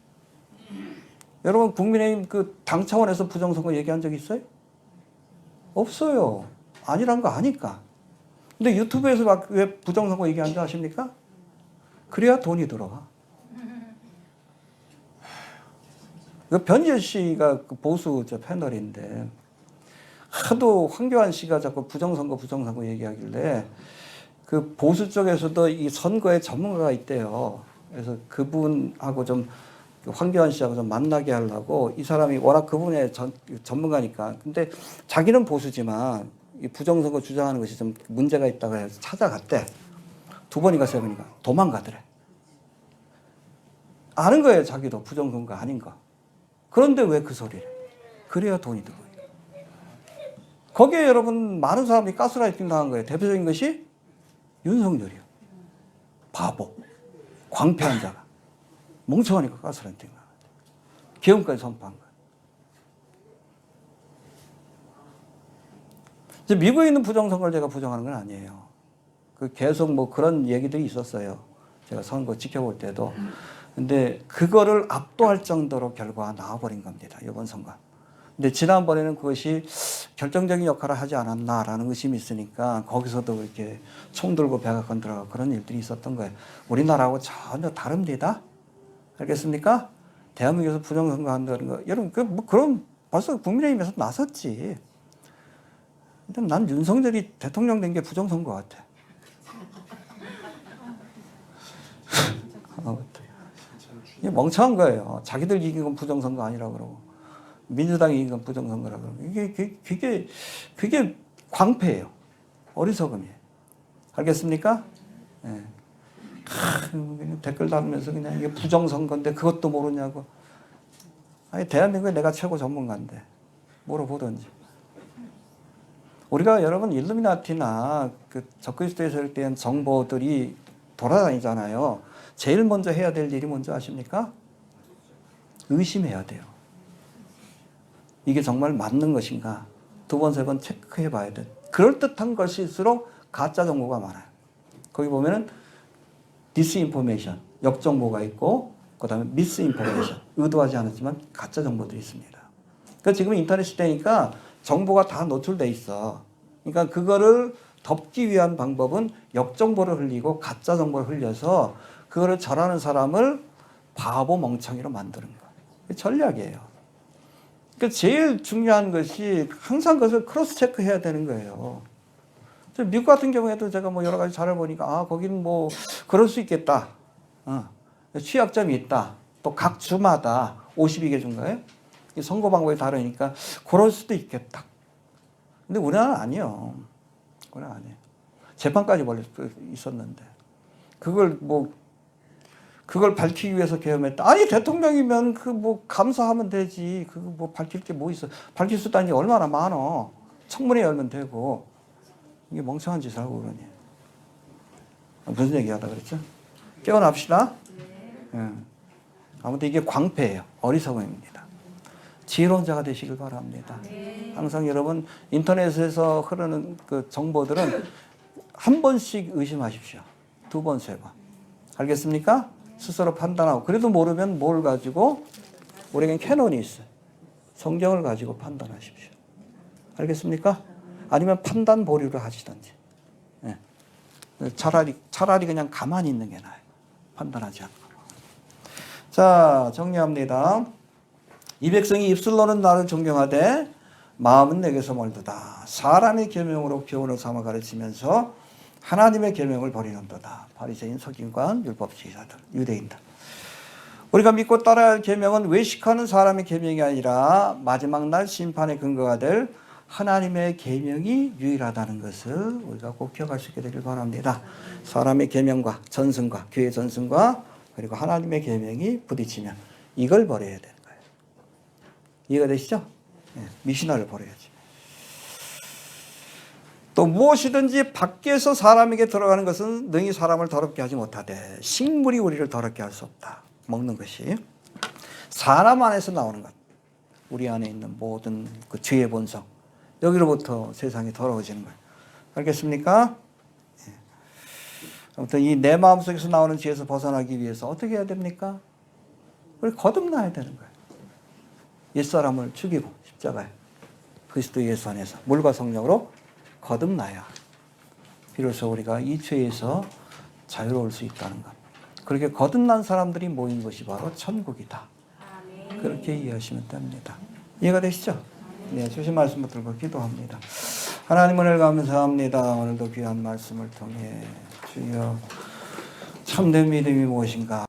여러분 국민의힘 당 차원에서 부정선거 얘기한 적 있어요? 없어요. 아니란 거 아니까. 근데 유튜브에서 막 왜 부정선거 얘기하는 줄 아십니까? 그래야 돈이 들어와. 변희재 씨가 보수 패널인데 하도 황교안 씨가 자꾸 부정선거 얘기하길래 보수 쪽에서도 이 선거에 전문가가 있대요. 그래서 그분하고 좀 황교안 씨하고 좀 만나게 하려고 이 사람이 워낙 그분의 전문가니까. 근데 자기는 보수지만 이 부정선거 주장하는 것이 좀 문제가 있다고 해서 찾아갔대. 2번인가 3번인가 도망가더래. 아는 거예요. 자기도 부정선거 아닌 거. 그런데 왜 그 소리를? 그래야 돈이 들어요. 거기에 여러분 많은 사람이 가스라이팅 당한 거예요. 대표적인 것이 윤석열이요. 바보. 광폐한 자가. 멍청하니까 가스라이팅 당한 거예요. 계엄까지 선포한 거예요. 이제 미국에 있는 부정선거를 제가 부정하는 건 아니에요. 계속 뭐 그런 얘기들이 있었어요. 제가 선거 지켜볼 때도. 근데 그거를 압도할 정도로 결과가 나와버린 겁니다. 이번 선거. 근데 지난번에는 그것이 결정적인 역할을 하지 않았나라는 의심이 있으니까 거기서도 이렇게 총 들고 백악관 들어가고 그런 일들이 있었던 거예요. 우리나라하고 전혀 다릅니다. 알겠습니까? 대한민국에서 부정선거 한다는 거. 여러분, 그럼 벌써 국민의힘에서 나섰지. 근데 난 윤석열이 대통령 된 게 부정선거 같아. 이게 멍청한 거예요. 자기들 이긴 건 부정선거 아니라고 그러고 민주당이 이긴 건 부정선거라고 그러고 그게 광폐예요. 어리석음이에요. 알겠습니까? 네. 그냥 댓글 달면서 그냥 이게 부정선거인데 그것도 모르냐고. 아니 대한민국에 내가 최고 전문가인데 물어보든지. 우리가 여러분 일루미나티나 적그리스도에 대한 정보들이 돌아다니잖아요. 제일 먼저 해야 될 일이 뭔지 아십니까? 의심해야 돼요. 이게 정말 맞는 것인가? 2번, 3번 체크해 봐야 돼. 그럴듯한 것일수록 가짜 정보가 많아요. 거기 보면은 디스인포메이션, 역정보가 있고 그 다음에 미스인포메이션, 의도하지 않았지만 가짜 정보들이 있습니다. 그러니까 지금 인터넷 시대니까 정보가 다 노출돼 있어. 그러니까 그거를 덮기 위한 방법은 역정보를 흘리고 가짜 정보를 흘려서 그거를 절하는 사람을 바보 멍청이로 만드는 거예요. 전략이에요. 그러니까 제일 중요한 것이 항상 그것을 크로스 체크해야 되는 거예요. 미국 같은 경우에도 제가 뭐 여러 가지 자료를 보니까 아 거기는 뭐 그럴 수 있겠다. 취약점이 있다. 또 각 주마다 52개 주인가요? 선거 방법이 다르니까 그럴 수도 있겠다. 근데 우리나라는 아니요. 우리나라는 아니에요. 재판까지 벌써 있었는데 그걸 밝히기 위해서 계엄했다. 아니 대통령이면 그 뭐 감사하면 되지. 그거 뭐 밝힐 게 뭐 있어? 밝힐 수 있다는 게 얼마나 많어. 청문회 열면 되고 이게 멍청한 짓을 하고 그러니. 무슨 얘기하다 그랬죠? 깨어납시다. 예. 아무튼 이게 광패예요. 어리석음입니다. 지혜로운 자가 되시길 바랍니다. 항상 여러분 인터넷에서 흐르는 그 정보들은 한 번씩 의심하십시오. 2번, 3번. 알겠습니까? 스스로 판단하고. 그래도 모르면 뭘 가지고? 우리에겐 캐논이 있어요. 성경을 가지고 판단하십시오. 알겠습니까? 아니면 판단 보류를 하시든지. 예. 차라리 그냥 가만히 있는 게 나아요. 판단하지 않고. 자, 정리합니다. 이 백성이 입술로는 나를 존경하되 마음은 내게서 멀도다. 사람의 계명으로 교훈을 삼아 가르치면서 하나님의 계명을 버리는도다. 바리새인, 서기관, 율법주의자들, 유대인들. 우리가 믿고 따라야 할 계명은 외식하는 사람의 계명이 아니라 마지막 날 심판의 근거가 될 하나님의 계명이 유일하다는 것을 우리가 꼭 기억할 수 있게 되길 바랍니다. 사람의 계명과 전승과 교회 전승과 그리고 하나님의 계명이 부딪히면 이걸 버려야 되는 거예요. 이해가 되시죠? 네, 미신화를 버려야지. 또 무엇이든지 밖에서 사람에게 들어가는 것은 능히 사람을 더럽게 하지 못하되 식물이 우리를 더럽게 할 수 없다. 먹는 것이. 사람 안에서 나오는 것. 우리 안에 있는 모든 그 죄의 본성. 여기로부터 세상이 더러워지는 거예요. 알겠습니까? 예. 아무튼 이 내 마음속에서 나오는 죄에서 벗어나기 위해서 어떻게 해야 됩니까? 우리 거듭나야 되는 거예요. 옛사람을 죽이고 십자가에 그리스도 예수 안에서 물과 성령으로 거듭나야 비로소 우리가 이 죄에서 자유로울 수 있다는 것. 그렇게 거듭난 사람들이 모인 것이 바로 천국이다. 그렇게 이해하시면 됩니다. 이해가 되시죠? 네, 주신 말씀 붙들고 기도합니다. 하나님 은혜를 감사합니다. 오늘도 귀한 말씀을 통해 주여 참된 믿음이 무엇인가